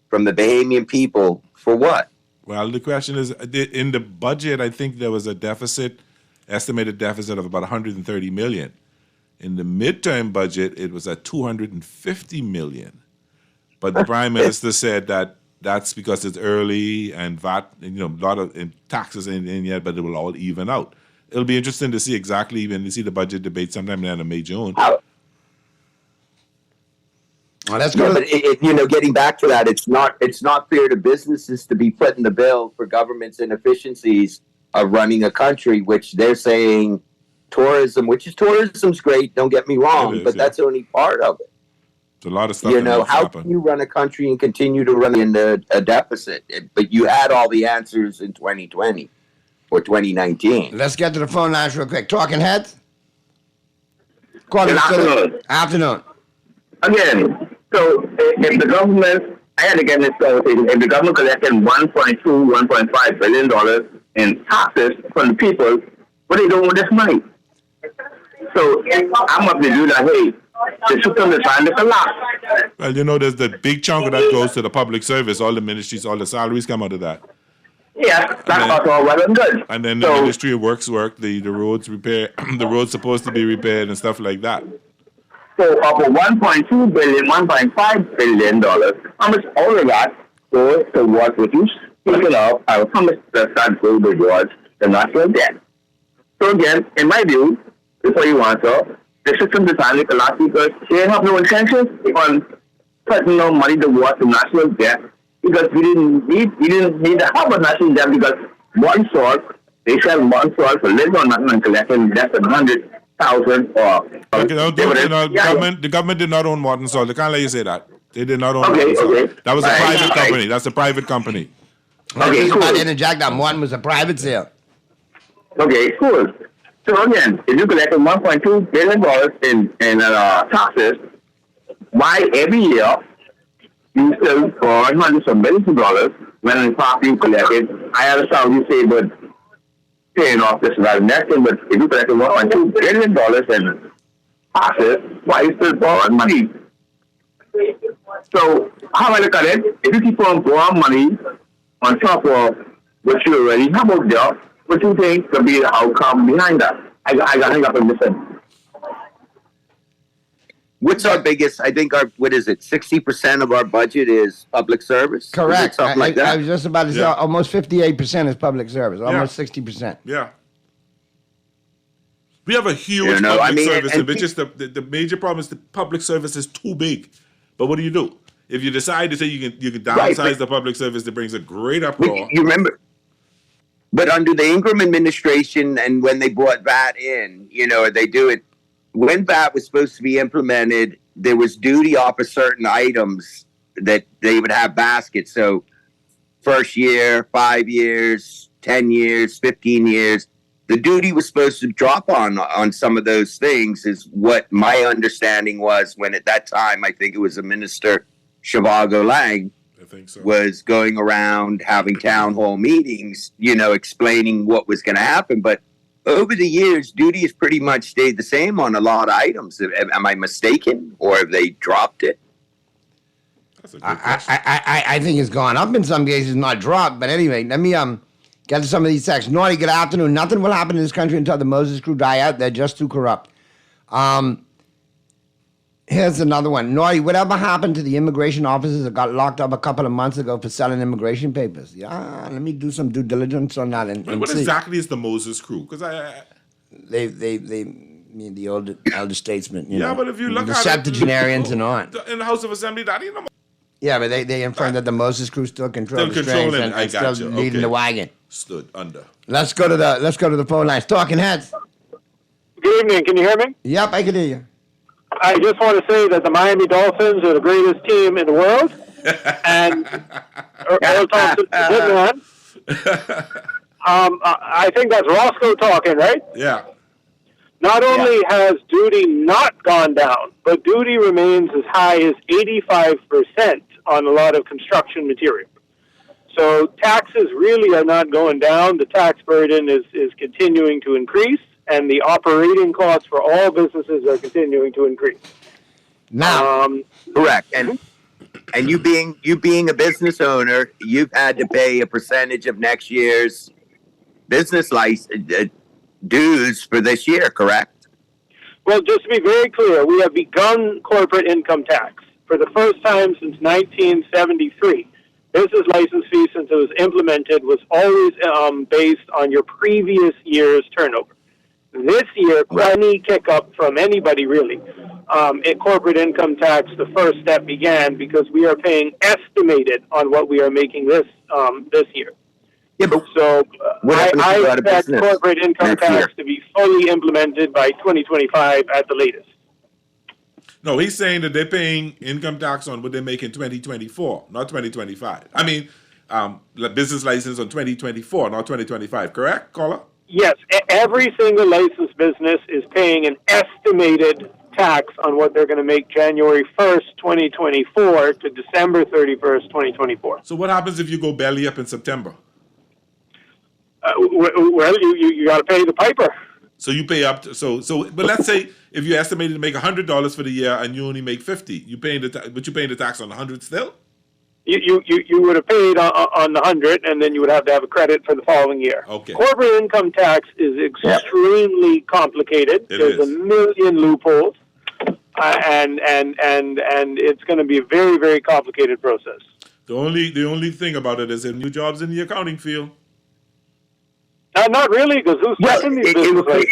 from the Bahamian people for what? Well, the question is, in the budget, I think there was estimated deficit of about $130 million. In the midterm budget, it was at $250 million. But the Prime Minister said that that's because it's early and VAT, a lot of taxes in yet, but it will all even out. It'll be interesting to see exactly when you see the budget debate sometime in May, June. Well, that's good. Yeah, but getting back to that, it's not fair to businesses to be footing the bill for government's inefficiencies of running a country, which they're saying tourism's great. Don't get me wrong, that's only part of it. It's a lot of stuff. How can you run a country and continue to run in a deficit? But you had all the answers in 2020 or 2019. Let's get to the phone lines real quick. Talking Heads. Good afternoon. Afternoon. Again, so if the government, I had to get this conversation, if the government collected $1.2, $1.5 billion in taxes from the people, what are they doing with this money? So I'm up to do that, hey, the system is trying to collapse. Well, there's the big chunk of that goes to the public service, all the ministries, all the salaries come out of that. Yeah, that's all well and good. And then the Ministry of Works the roads repair, the roads supposed to be repaired and stuff like that. So of a $1.2 billion, $1.5 billion, how much all of that goes towards what you speaking of, how much does that go towards the national debt? So again, in my view, before you answer, the system designed to collapse because they have no intention on putting no money towards the national debt because we didn't need to have a national debt because one salt, they sell one salt for little or nothing and collecting less than 100,000 or the government did not own Morton Salt. They can't let you say that. They did not own Morton Salt. Okay. That was a private company. That's a private company. Okay, cool. I interject that Morton was a private sale. Okay, cool. So again, if you collected $1.2 billion in taxes, why every year you still borrow hundreds of millions of dollars when in fact you collected, I understand you say, but paying off this right next thing, but if you collected $1.2 billion in taxes, why are you still borrowing money? So how I look at it, if you keep on borrowing money on top of what you already have out there, what do you think could be the outcome behind that? I got to hang up and listen. What's our biggest? I think 60% of our budget is public service. Correct. Something like that. I was just about to say almost 58% is public service. Almost 60%. Yeah. We have a huge public service, but just the major problem is the public service is too big. But what do? If you decide to say you can downsize the public service, that brings a great uproar. You remember? But under the Ingram administration and when they brought VAT in, they do it. When VAT was supposed to be implemented, there was duty off of certain items that they would have baskets. So first year, 5 years, 10 years, 15 years, the duty was supposed to drop on some of those things is what my understanding was when at that time, I think it was a minister, Shivago Lang, was going around having town hall meetings, explaining what was going to happen. But over the years, duty has pretty much stayed the same on a lot of items. Am I mistaken, or have they dropped it? I think it's gone up in some cases, not dropped. But anyway, let me get to some of these texts. Naughty, good afternoon. Nothing will happen in this country until the Moses crew die out. They're just too corrupt. Here's another one. Naughty, whatever happened to the immigration officers that got locked up a couple of months ago for selling immigration papers? Yeah, let me do some due diligence on that. And what see. Exactly is the Moses crew? Because they mean, the elder statesmen. You Yeah, know, but if you look the at it- septuagenarians and on. In the House of Assembly, that ain't no. Yeah, but they infirm that the Moses crew still control Still the strings controlling. and I still got you. leading Okay. the wagon. Stood under. Let's go to the phone lines. Talking heads. Good evening. Can you hear me? Yep, I can hear you. I just want to say that the Miami Dolphins are the greatest team in the world, and Earl Thompson is a good man. I think that's Roscoe talking, right? Yeah. Not only has duty not gone down, but duty remains as high as 85% on a lot of construction material. So taxes really are not going down. The tax burden is continuing to increase, and the operating costs for all businesses are continuing to increase. Now, correct. And you being a business owner, you've had to pay a percentage of next year's business license dues for this year, correct? Well, just to be very clear, we have begun corporate income tax for the first time since 1973. Business license fee, since it was implemented, was always based on your previous year's turnover. This year, any kick up from anybody really. In corporate income tax, the first step began because we are paying estimated on what we are making this year. Yeah, but so I out of expect business corporate income next tax year? to be fully implemented by 2025 at the latest. No, he's saying that they're paying income tax on what they make in 2024, not 2025. I mean, business license on 2024, not 2025. Correct, caller? Yes, every single licensed business is paying an estimated tax on what they're going to make January 1st, 2024 to December 31st, 2024. So what happens if you go belly up in September? Well, you got to pay the piper. So you pay up to, but let's say if you estimated to make $100 for the year and you only make $50, but you're paying the tax on $100 still? You would have paid on the 100, and then you would have to have a credit for the following year. Okay. Corporate income tax is extremely complicated. There's a million loopholes, and it's going to be a very, very complicated process. The only thing about it is there are new jobs in the accounting field. Not really, because who's checking these businesses?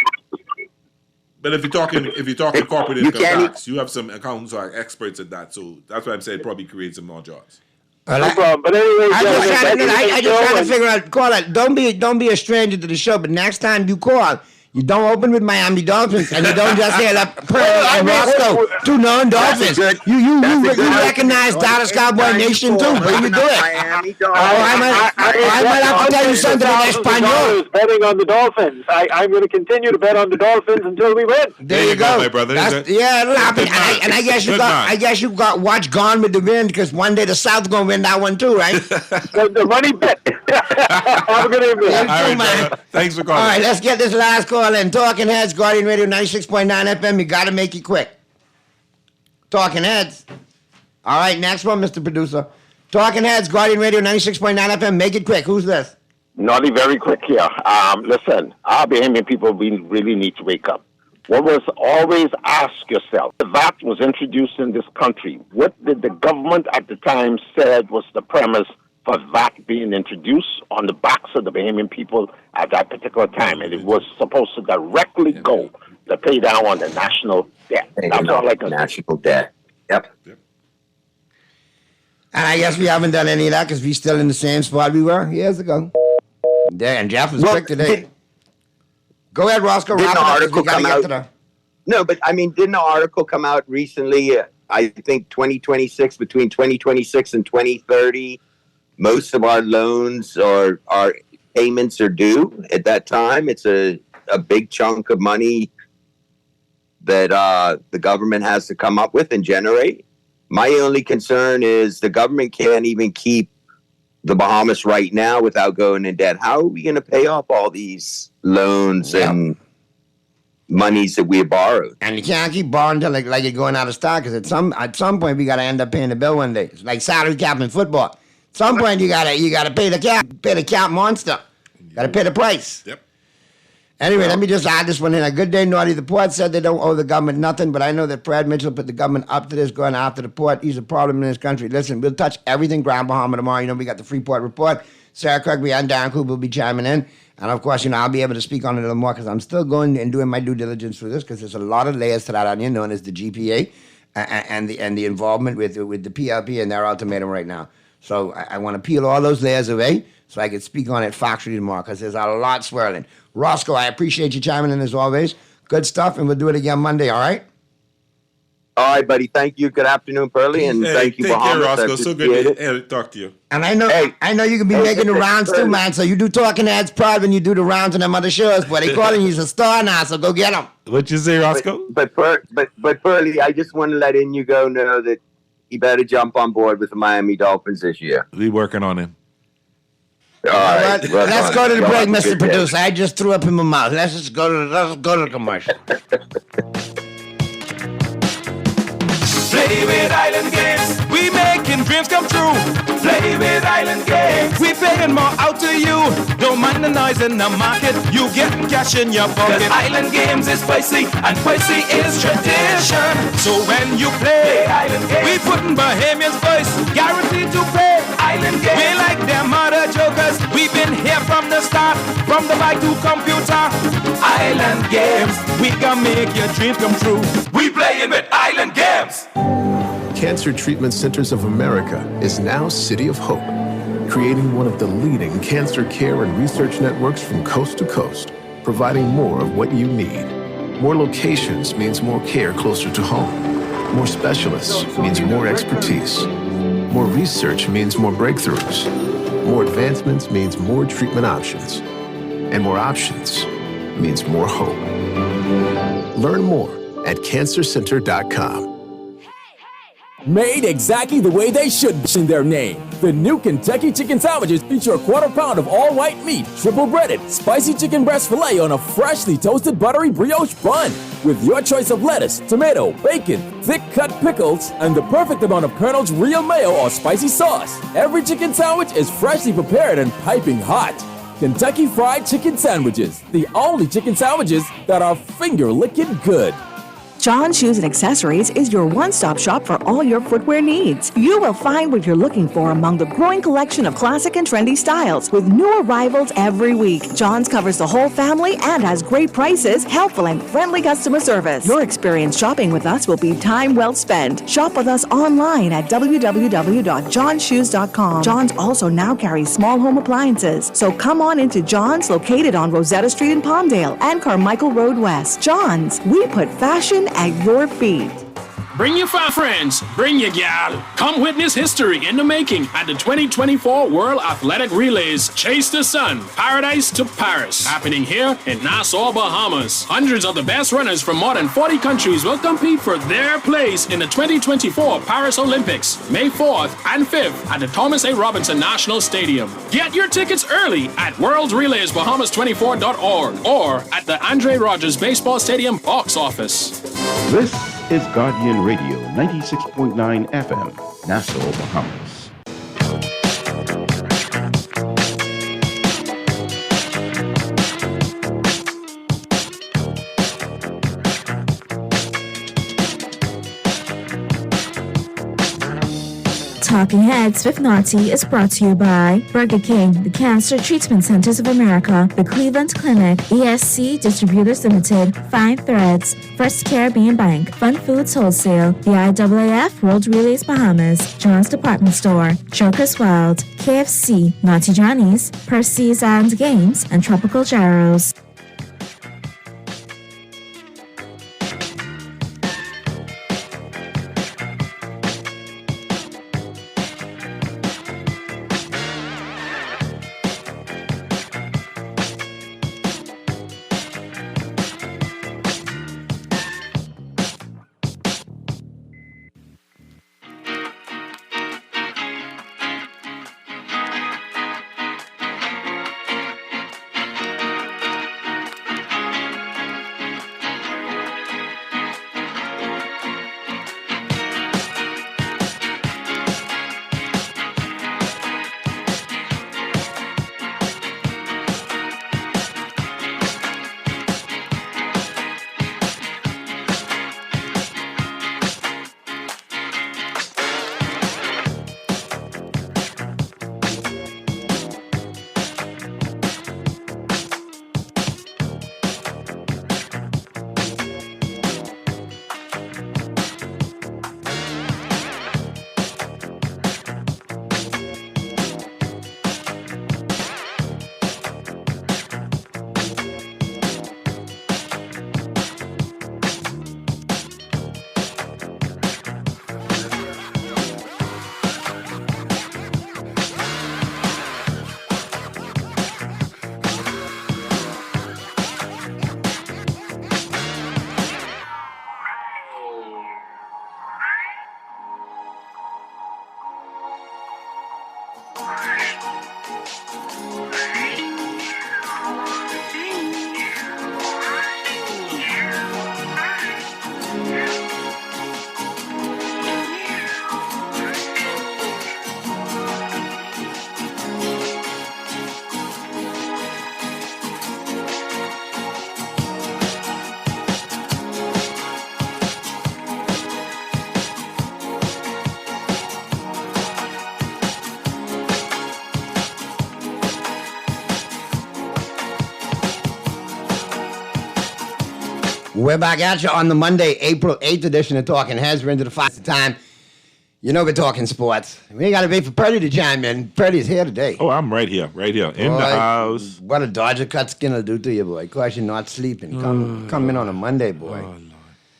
But if you're talking corporate income tax, you have some accountants who are experts at that. So that's why I'm saying it probably creates some more jobs. No problem. But anyway, I just trying to figure out. Call it. Don't be a stranger to the show. But next time you call, you don't open with Miami Dolphins, and you don't just say Pearl and Roscoe, two non-Dolphins. You recognize Dallas Cowboy Nation too, but you do it. Miami I might have to tell you something in Espanol. Betting on the Dolphins. I'm going to continue to bet on the Dolphins until we win. There you go, my brother. Yeah, it'll happen. And I guess you got watch Gone with the Wind because one day the South gonna win that one too, right? the money bet. Have a good evening. All right, brother. Thanks for calling. All right, let's get this last call in. Talking Heads, Guardian Radio 96.9 FM. You got to make it quick. Talking Heads. All right, next one, Mr. Producer. Talking Heads, Guardian Radio 96.9 FM. Make it quick. Who's this? Naughty, very quick here. Listen, our Bahamian people, we really need to wake up. What was always ask yourself, if VAT was introduced in this country, what did the government at the time said was the premise for VAT being introduced on the backs of the Bahamian people at that particular time? And it was supposed to directly go to pay down on the national debt. That's all I can say. National debt. Yep. And I guess we haven't done any of that because we're still in the same spot we were years ago. Yeah, and Jeff was quick today. Go ahead, Roscoe. Didn't Wrap the it up, 'cause article we gotta come get out? to No, but I mean, didn't the article come out recently? I think 2026, between 2026 and 2030, most of our loans or our payments are due at that time. It's a big chunk of money that the government has to come up with and generate. My only concern is the government can't even keep the Bahamas right now without going in debt. How are we going to pay off all these loans and monies that we have borrowed? And you can't keep borrowing until like you're going out of stock because at some point we got to end up paying the bill one day. It's like salary cap in football. At some point you gotta pay the cap monster. Got to pay the price. Yep. Anyway, let me just add this one in. A good day, Naughty. The port said they don't owe the government nothing, but I know that Fred Mitchell put the government up to this going after the port. He's a problem in this country. Listen, we'll touch everything Grand Bahama tomorrow. You know, we got the Freeport Report. Sarah Kirkby and Darren Cooper will be chiming in. And of course, I'll be able to speak on it a little more because I'm still going and doing my due diligence for this because there's a lot of layers to that onion known as the GPA and the involvement with the PLP and their ultimatum right now. So I want to peel all those layers away so I can speak on it factually tomorrow because there's a lot swirling. Roscoe, I appreciate you chiming in as always. Good stuff, and we'll do it again Monday, all right? All right, buddy. Thank you. Good afternoon, Pearly, and thank you, Bahamas. Take care, Roscoe. So good to talk to you. And I know you can be making the rounds too, man. So you do Talking Heads proud when you do the rounds on them other shows. But they calling you a star now, so go get them. What you say, Roscoe? But Pearly, I just want to let Inigo know that he better jump on board with the Miami Dolphins this year. We working on him. All right. Let's go to the break, Mr. Producer. I just threw up in my mouth. Let's go to the commercial. Play with Island Games, we making dreams come true. Play with Island Games, we paying more out to you. Don't mind the noise in the market, you getting cash in your pocket. Island Games is spicy, and spicy is tradition. So when you play Island Games, we putting Bahamians first, guaranteed to pay. Island Games, we like them other jokers. We've been here from the start, from the bike to computer. Island Games, we can make your dreams come true. We playing with Island Games. Cancer Treatment Centers of America is now City of Hope, creating one of the leading cancer care and research networks from coast to coast, providing more of what you need. More locations means more care closer to home. More specialists means more expertise. More research means more breakthroughs. More advancements means more treatment options. And more options means more hope. Learn more at cancercenter.com. Made exactly the way they should in their name. The new Kentucky Chicken Sandwiches feature a quarter pound of all-white meat, triple breaded, spicy chicken breast filet on a freshly toasted buttery brioche bun. With your choice of lettuce, tomato, bacon, thick-cut pickles, and the perfect amount of Colonel's real mayo or spicy sauce. Every chicken sandwich is freshly prepared and piping hot. Kentucky Fried Chicken Sandwiches, the only chicken sandwiches that are finger-licking good. John Shoes and Accessories is your one-stop shop for all your footwear needs. You will find what you're looking for among the growing collection of classic and trendy styles with new arrivals every week. John's covers the whole family and has great prices, helpful and friendly customer service. Your experience shopping with us will be time well spent. Shop with us online at www.johnshoes.com. John's also now carries small home appliances. So come on into John's, located on Rosetta Street in Palmdale and Carmichael Road West. John's, we put fashion at your feet. Bring your 5 friends, bring your gal. Come witness history in the making at the 2024 World Athletic Relays Chase the Sun, Paradise to Paris, happening here in Nassau, Bahamas. Hundreds of the best runners from more than 40 countries will compete for their place in the 2024 Paris Olympics, May 4th and 5th at the Thomas A. Robinson National Stadium. Get your tickets early at worldsrelaysbahamas24.org or at the Andre Rogers Baseball Stadium box office. This is Guardian Radio 96.9 FM, Nassau, Bahamas. Talking Heads with Naughty is brought to you by Burger King, the Cancer Treatment Centers of America, the Cleveland Clinic, ESC Distributors Limited, Fine Threads, First Caribbean Bank, Fun Foods Wholesale, the IAAF World Relays Bahamas, John's Department Store, Joker's World, KFC, Naughty Johnny's, Percy's and Games, and Tropical Gyros. We're back at you on the Monday, April 8th edition of Talking Heads. We're into the 5th time. You know we're talking sports. We ain't got to wait for Purdy to chime in. Purdy's here today. Oh, I'm right here, in the house. What a Dodger cut skin will do to you, boy. Of course, you're not sleeping. Come in on a Monday, boy.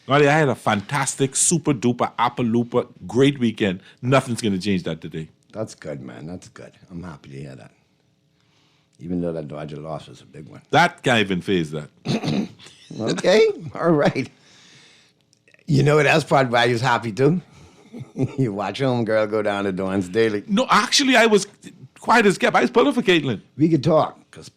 Lordy, I had a fantastic, super duper, apple looper, great weekend. Nothing's going to change that today. That's good, man. That's good. I'm happy to hear that. Even though that Dodger loss was a big one. That can't even phase that. Okay, all right. You know what else part why you was happy too? You watch homegirl go down to Dawn's Daily. No, actually, I was quiet as kept. I was pulling for Caitlin. We could talk, because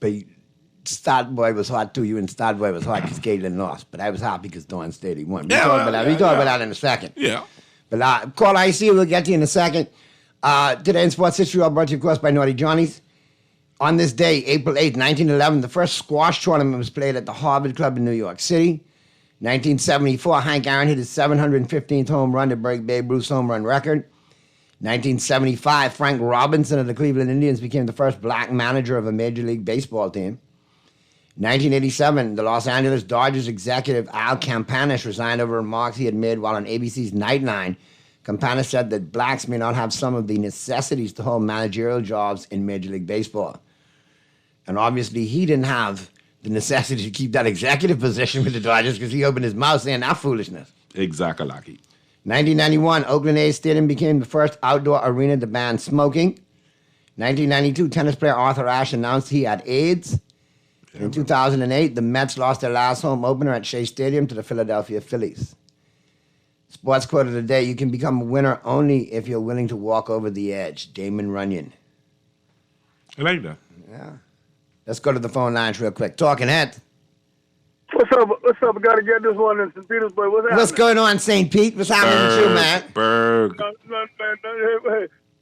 Stat Boy was hot too. You and Stat Boy was hot because Caitlin lost. But I was happy because Dawn's Daily won. We talk about that in a second. Yeah. But call IC, we'll get to you in a second. Today in Sports History, all brought to you, of course, by Naughty Johnny's. On this day, April 8, 1911, the first squash tournament was played at the Harvard Club in New York City. 1974, Hank Aaron hit his 715th home run to break Babe Ruth's home run record. 1975, Frank Robinson of the Cleveland Indians became the first black manager of a Major League Baseball team. 1987, the Los Angeles Dodgers executive Al Campanis resigned over remarks he had made while on ABC's Nightline. Campanis said that blacks may not have some of the necessities to hold managerial jobs in Major League Baseball. And obviously, he didn't have the necessity to keep that executive position with the Dodgers because he opened his mouth saying that foolishness. Exactly, Lucky. 1991, Oakland A's Stadium became the first outdoor arena to ban smoking. 1992, tennis player Arthur Ashe announced he had AIDS. In 2008, the Mets lost their last home opener at Shea Stadium to the Philadelphia Phillies. Sports quote of the day, you can become a winner only if you're willing to walk over the edge. Damon Runyon. I like that. Yeah. Let's go to the phone lines real quick. Talking Head. What's up? I got to get this one in St. Petersburg. What's happening? What's going on, St. Pete? What's happening with you, man? Berg. Hey,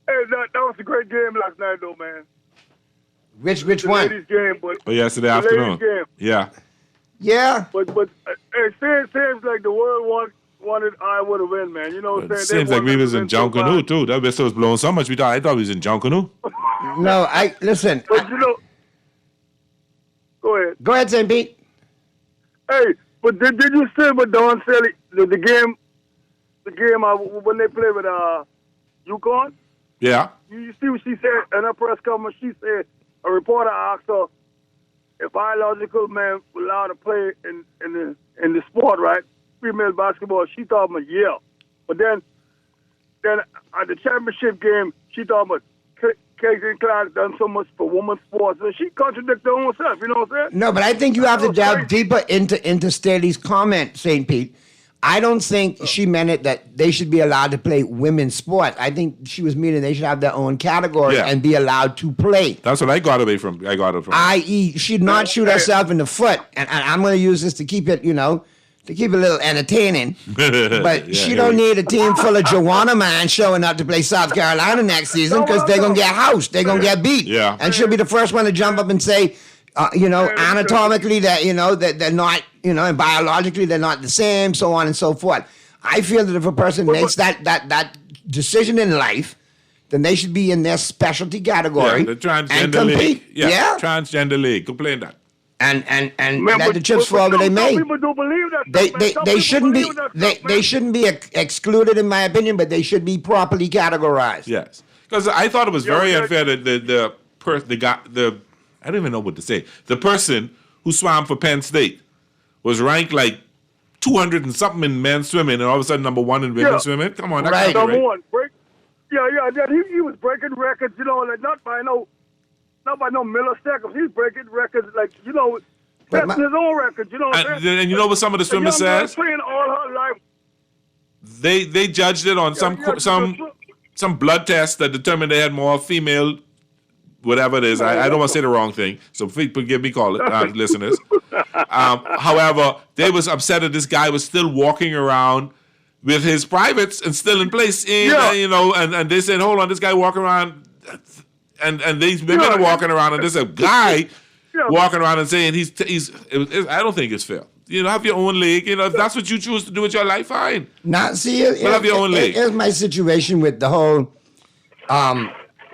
that was a great game last night, though, man. Which one? Ladies game, but yesterday afternoon. Game. Yeah. Yeah. But it seems like the world wanted Iowa to win, man. You know what I'm saying? Seems like we was in Junkanoo, too. That whistle was blowing so much, I thought we was in Junkanoo. No, listen. But you know, go ahead. Go ahead, St. Pete. Hey, but did you see what Dawn said? The game when they played with UConn? Yeah. You see what she said in her press conference? She said a reporter asked her if biological men were allowed to play in the sport, right? Female basketball. She thought about yeah, but then at the championship game, she thought about Casey Clark done so much for women's sports, and she contradicted her own self. You know what I'm saying? No, but I think you have to delve deeper into Staley's comment, St. Pete. I don't think she meant it that they should be allowed to play women's sports. I think she was meaning they should have their own category and be allowed to play. That's what I got it from. I.e., she'd not shoot herself in the foot. And I'm going to use this to keep it, to keep it a little entertaining. But she don't need a team full of Joanna man showing up to play South Carolina next season because they're going to get housed. They're going to get beat. Yeah. And she'll be the first one to jump up and say, anatomically that they're not, and biologically they're not the same, so on and so forth. I feel that if a person makes that decision in life, then they should be in their specialty category. Yeah, the transgender and compete. league. Yeah. Transgender league. Complain that. And let the chips fall where they may. Some people do believe that. They shouldn't be excluded, in my opinion, but they should be properly categorized. Yes, because I thought it was very unfair that I don't even know what to say. The person who swam for Penn State was ranked like 200 and something in men's swimming, and all of a sudden number one in women's swimming. Come on, that's number one. He was breaking records. Like not by no milliseconds. He's breaking records setting his own records. And you know what some of the swimmers says? Playing all her life. They judged it on some blood test that determined they had more female whatever it is. I don't want to say the wrong thing, so forgive me, listeners. However, they was upset that this guy was still walking around with his privates and still in place. And they said, hold on, this guy walking around, and these women are walking around, and there's a guy walking around and saying I don't think it's fair. Have your own league. If that's what you choose to do with your life, fine. Now, see, have your own league. Here's my situation with the whole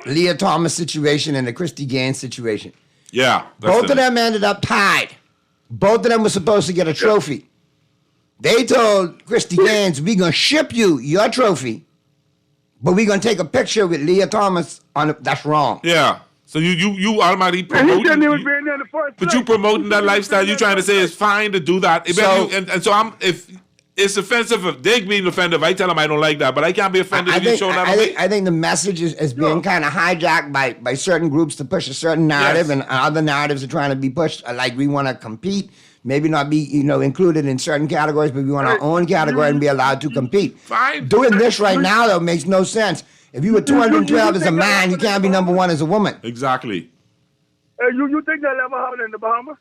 Leah Thomas situation and the Christy Gaines situation. Yeah. Both of them ended up tied. Both of them were supposed to get a trophy. They told Christy Gaines, we're going to ship you your trophy, but we're going to take a picture with Leah Thomas on it. That's wrong. Yeah. So you automatically promoting, but you promoting that lifestyle. You trying to say it's fine to do that. So if it's offensive, if they're being offended, I tell them I don't like that, but I can't be offended if you show that. I think the message is being kind of hijacked by certain groups to push a certain narrative, and other narratives are trying to be pushed. Like we want to compete, maybe not be included in certain categories, but we want our own category and be allowed to compete. Fine. Doing this right now though makes no sense. If you were 212 as a man, you can't be number one as a woman. Exactly. Hey, you think that'll ever happen in the Bahamas?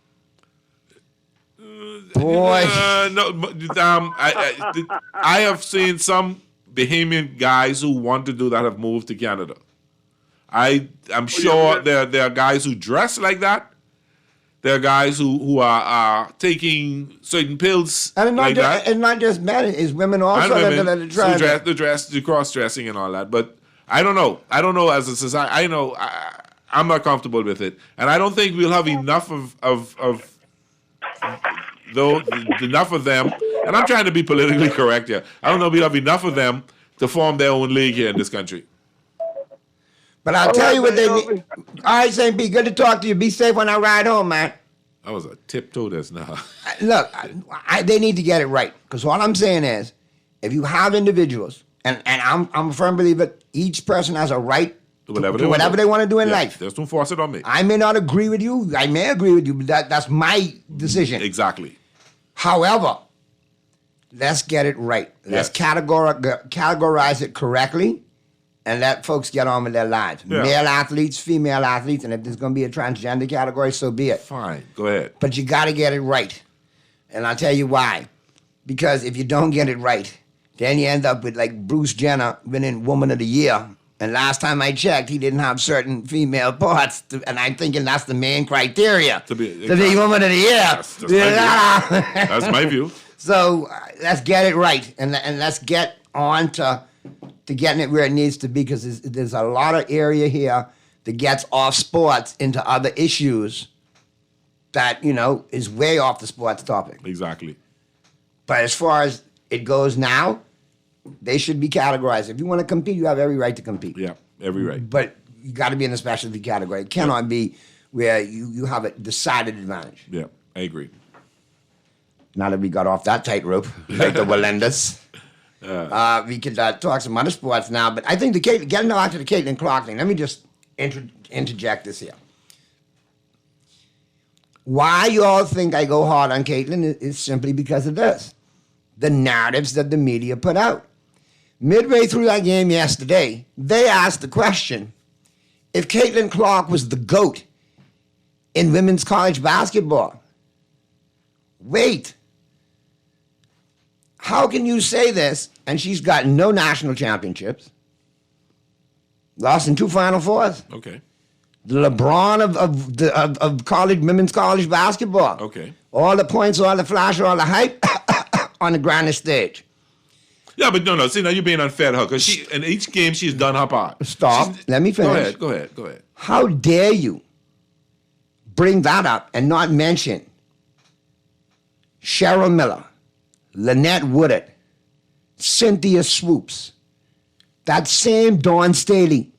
Boy. No. I have seen some Bahamian guys who want to do that have moved to Canada. I'm sure there are guys who dress like that. There are guys who are taking certain pills like that. And not just men, it's women also that are trying. The cross-dressing and all that. But I don't know. I don't know as a society. I know I'm not comfortable with it. And I don't think we'll have enough of them. And I'm trying to be politically correct here. I don't know if we'll have enough of them to form their own league here in this country. But I'll tell you what they need. All right, St. P, good to talk to you. Be safe on our ride home, man. That was a tiptoe that's now. Look, they need to get it right. Because all I'm saying is, if you have individuals, and I'm a firm believer, each person has a right to whatever they want to do in life. Just don't force it on me. I may not agree with you. I may agree with you, but that's my decision. Exactly. However, let's get it right. Let's categorize it correctly. And let folks get on with their lives. Yeah. Male athletes, female athletes, and if there's going to be a transgender category, so be it. Fine, go ahead. But you got to get it right. And I'll tell you why. Because if you don't get it right, then you end up with like Bruce Jenner winning Woman of the Year. And last time I checked, he didn't have certain female parts. And I'm thinking that's the main criteria to be Woman of the Year. That's my view. So let's get it right. And let's get on to getting it where it needs to be, because there's a lot of area here that gets off sports into other issues that, is way off the sports topic. Exactly. But as far as it goes now, they should be categorized. If you want to compete, you have every right to compete. Yeah, every right. But you got to be in a specialty category. It cannot be where you have a decided advantage. Yeah, I agree. Now that we got off that tightrope, like the Walendas. We could talk some other sports now, but I think getting back to the Caitlin Clark thing, let me just interject this here. Why you all think I go hard on Caitlin is simply because of this. The narratives that the media put out. Midway through that game yesterday, they asked the question, if Caitlin Clark was the GOAT in women's college basketball. Wait. How can you say this? And she's got no national championships. Lost in 2 Final Fours. Okay. The LeBron of college, women's college basketball. Okay. All the points, all the flash, all the hype on the grandest stage. Yeah, but no. See, now you're being unfair to her, because in each game she's done her part. Stop. Let me finish. Go ahead. How dare you bring that up and not mention Cheryl Miller, Lynette Woodard, Cynthia Swoops, that same Dawn Staley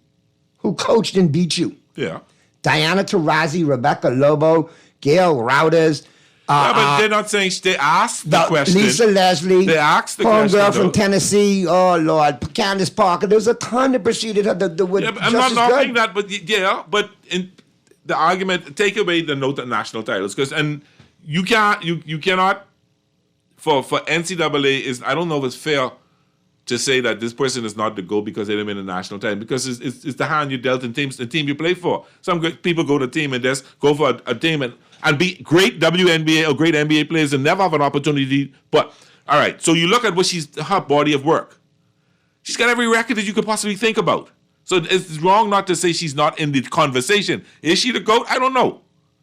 who coached and beat you. Yeah. Diana Taurasi, Rebecca Lobo, Gail Routers. But they're not saying, they asked the question. Lisa Leslie. They asked the question. Homegirl from Tennessee. Oh, Lord. Candace Parker. There's a ton that preceded her that would I'm not knocking that, but in the argument, take away the note of national titles, because you cannot for NCAA I don't know if it's fair to say that this person is not the GOAT because they didn't win a national title, because it's the hand you dealt in the team you play for. Some people go to a team and just go for a team and be great WNBA or great NBA players and never have an opportunity. But, all right, so you look at her body of work. She's got every record that you could possibly think about. So it's wrong not to say she's not in the conversation. Is she the GOAT? I don't know.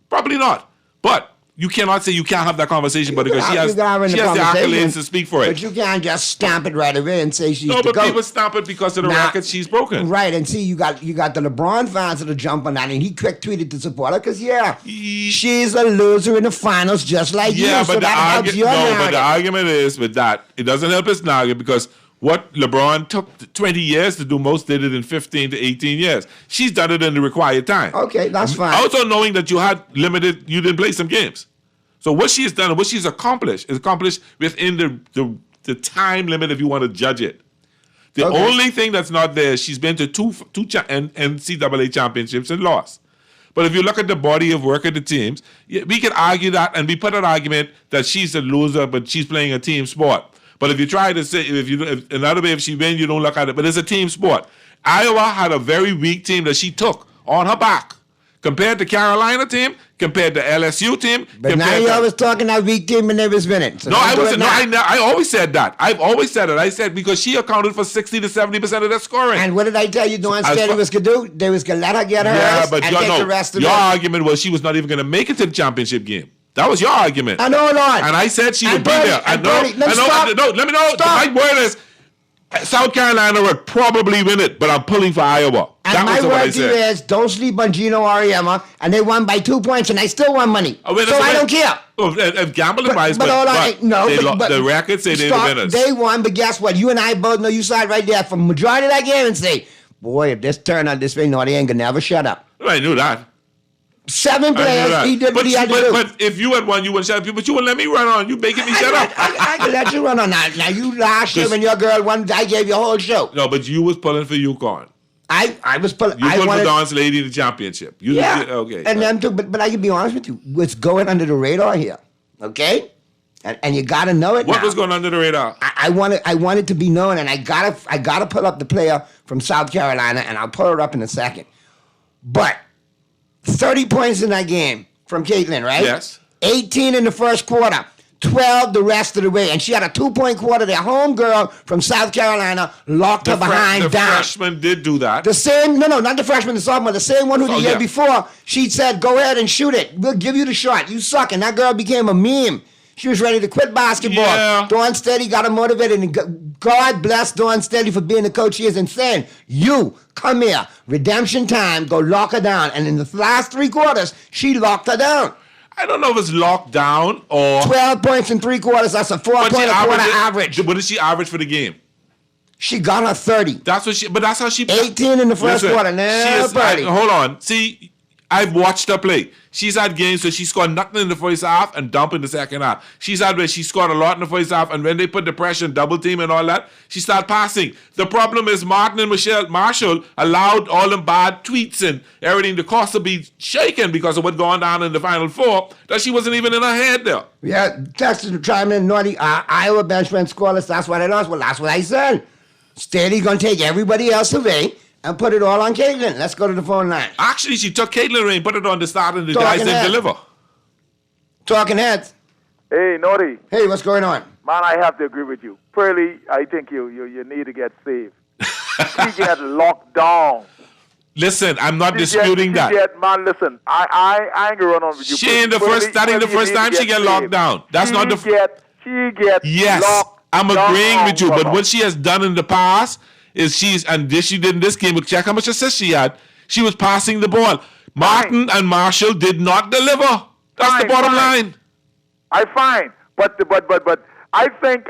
Probably not. But you cannot say you can't have that conversation, but because she has the accolades to speak for it. But you can't just stamp it right away and say she's the GOAT. No, but GOAT. people stamp it because of the record she's broken. Right, and see, you got the LeBron fans that are jumping on that, and he quick tweeted to support her because, she's a loser in the finals just like you, but so that helps your narrative. But the argument is with that, it doesn't help his narrative because what LeBron took 20 years to do, most did it in 15 to 18 years. She's done it in the required time. Okay, that's fine. Also knowing that you didn't play some games. So what she's done and what she's accomplished is accomplished within the time limit if you want to judge it. The only thing that's not there, she's been to two NCAA championships and lost. But if you look at the body of work of the teams, we can argue that, and we put an argument that she's a loser, but she's playing a team sport. But if you try to say, another way, if she wins, you don't look at it. But it's a team sport. Iowa had a very weak team that she took on her back. Compared to Carolina team, compared to LSU team. But now you always talking that weak team and they was winning. So I always said that. I've always said it. I said because she accounted for 60 to 70% of their scoring. And what did I tell you Dawn Staley was going to do? They was going to let her get hers and take the rest of it. Your argument was she was not even going to make it to the championship game. That was your argument. I know, Lord. And I said she would be there. Let me know. My word is, South Carolina would probably win it, but I'm pulling for Iowa. And my word to you is, don't sleep on Gino Auriemma, and they won by 2 points, and I still won money. I don't care. If gambling wise, the records say they're the winners. They won, but guess what? You and I both know you saw it right there from majority of that game and say, boy, if this turned out this way, no, they ain't going to never shut up. I knew that. 7 players, he did what he had to do. But if you had won, you wouldn't shut up. But you wouldn't let me run on. You making me shut up. I can let you run on that. Now, you last year when your girl won, I gave you a whole show. No, but you was pulling for UConn. I was pulling. You put for Dawn Staley in the championship. Okay. And them too, but I can be honest with you. What's going under the radar here, okay? And you got to know it. What was going under the radar? I want it to be known, and I gotta pull up the player from South Carolina, and I'll pull her up in a second. But 30 points in that game from Caitlin, right? Yes. 18 in the first quarter, 12 the rest of the way. And she had a 2-point quarter. Their home girl from South Carolina locked her behind down. The freshman did do that. The same, no, not the freshman, the sophomore, the same one who the year before, she said, go ahead and shoot it. We'll give you the shot. You suck. And that girl became a meme. She was ready to quit basketball. Yeah. Dawn Staley got her motivated, and God bless Dawn Staley for being the coach she is and saying, you, come here, redemption time, go lock her down. And in the last 3 quarters, she locked her down. I don't know if it's locked down or... 12 points in 3 quarters, that's a 4-point a quarter average. What did she average for the game? She got her 30. That's how she... 18 in the first quarter, now 30. Hold on, see... I've watched her play. She's had games where she scored nothing in the first half and dump in the second half. She's had where she scored a lot in the first half, and when they put the pressure and double team and all that, she started passing. The problem is Martin and Marshall allowed all them bad tweets and everything to cause her to be shaken because of what's going down in the Final Four, that she wasn't even in her head there. Yeah, Texas chiming in, naughty. Iowa bench went scoreless. That's why they lost. Well, that's what I said. Staley's going to take everybody else away and put it all on Caitlin. Let's go to the phone line. Actually, she took Caitlin away and put it on the start, and the guys didn't deliver. Talking heads. Hey, Naughty. Hey, what's going on? Man, I have to agree with you. Pearly, I think you need to get saved. She get locked down. Listen, I'm not disputing that. Man, listen, I ain't gonna run on with you. She ain't the first time she get locked down. That's not the... She gets yes, I'm agreeing with you, but what she has done in the past... is she did in this game, check how much assists she had. She was passing the ball. Martin and Marshall did not deliver. That's the bottom line. But I think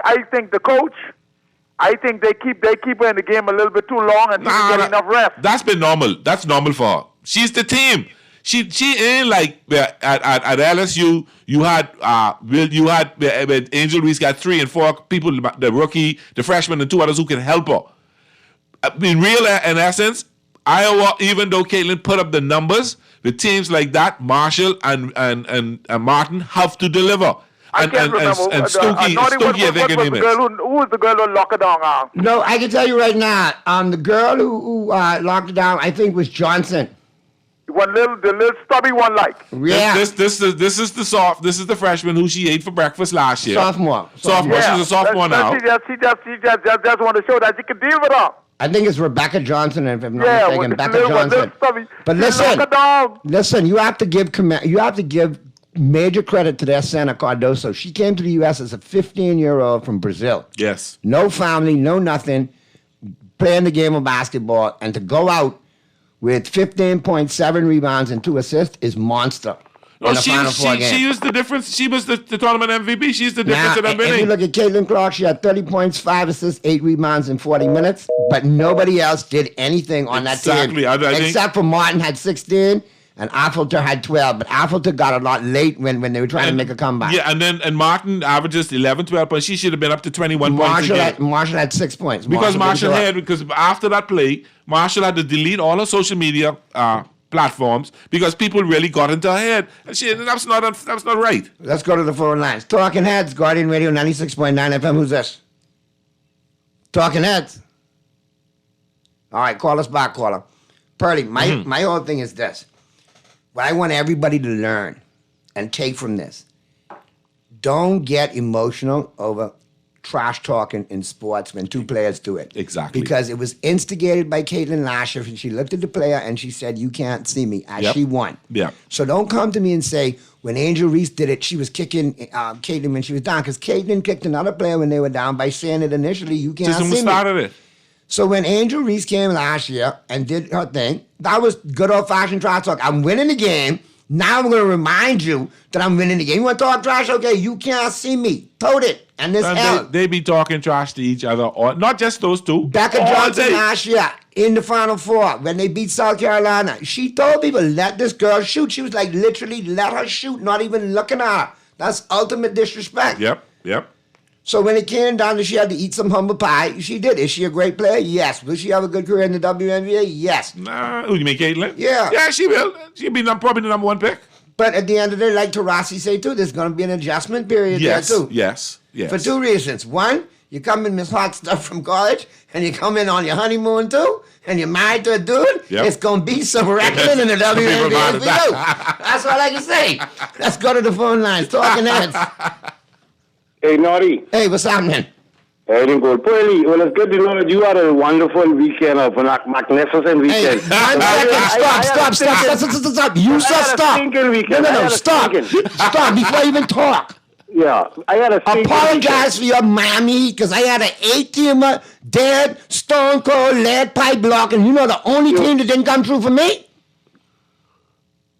the coach, I think they keep her in the game a little bit too long and didn't get enough rest. That's been normal. That's normal for her. She's the team. She ain't like at LSU. You had Angel Reese got 3 and 4 people, the rookie, the freshman, and 2 others who can help her. In essence, Iowa, even though Caitlin put up the numbers, with teams like that, Marshall and Martin have to deliver. I can't remember. Stokey, I think her name is. Who was the girl who locked her down? No, I can tell you right now. The girl who locked it down, I think, was Johnson. The little stubby one, like. Yeah. This is the freshman who she ate for breakfast last year. Sophomore. Yeah. She's a sophomore now. She just want to show that she can deal with her. I think it's Rebecca Johnson, if I'm not mistaken. Rebecca Johnson. Stubby. But listen, you have to give major credit to their Santa Cardoso. She came to the U.S. as a 15-year-old from Brazil. Yes. No family, no nothing, playing the game of basketball, and to go out with 15.7 rebounds and 2 assists is monster. She was the difference. She was the tournament MVP. She's the difference in that If you look at Caitlin Clark, she had 30 points, 5 assists, 8 rebounds in 40 minutes, but nobody else did anything on that team. Except for Martin had 16 and Affolter had 12, but Affolter got a lot late when they were trying to make a comeback. Yeah, and Martin averages 11, 12 points. She should have been up to 21 points a game. Marshall had 6 points. Because after that play, Marshall had to delete all her social media platforms because people really got into her head. That's not right. Let's go to the phone lines. Talking Heads, Guardian Radio 96.9 FM. Who's this? Talking Heads. All right, call us back, caller. Pearly, my whole thing is this. What I want everybody to learn and take from this, don't get emotional over trash talking in sports when 2 players do it. Exactly. Because it was instigated by Caitlin Lasher, and she looked at the player and she said, "You can't see me," as she won. Yeah. So don't come to me and say, when Angel Reese did it, she was kicking Caitlin when she was down, because Caitlin kicked another player when they were down by saying it initially, "You can't see me." Started it. So when Angel Reese came last year and did her thing, that was good old-fashioned trash talk. I'm winning the game. Now I'm going to remind you that I'm winning the game. You want to talk trash? Okay, you can't see me. Told it. And this they be talking trash to each other, or not just those two. Becca Johnson last year in the Final Four when they beat South Carolina, she told people, let this girl shoot. She was like, literally, let her shoot, not even looking at her. That's ultimate disrespect. Yep. So when it came down to she had to eat some humble pie, she did. Is she a great player? Yes. Will she have a good career in the WNBA? Yes. Nah, who you mean, Caitlin? Yeah. Yeah, she will. She'll be probably the number 1 pick. But at the end of the day, like Tarasi say too, there's going to be an adjustment period there too. Yes. For 2 reasons. One, you come in Miss Hot Stuff from college, and you come in on your honeymoon too, and you're married to a dude, it's going to be some wrestling in the WNBA for you. That's all I can say. Let's go to the phone lines. Talking Heads. Hey, Naughty. Hey, what's happening? Everything good. Pearly, well, it's good to know that you had a wonderful weekend, a magnificent weekend. Hey, 1 second. Stop. You said stop. No, stop. Stop before you even talk. Yeah, I had a apologize for your mammy, because I had an 8-teamer, dead, stone cold, lead pipe block, and you know the only team that didn't come true for me?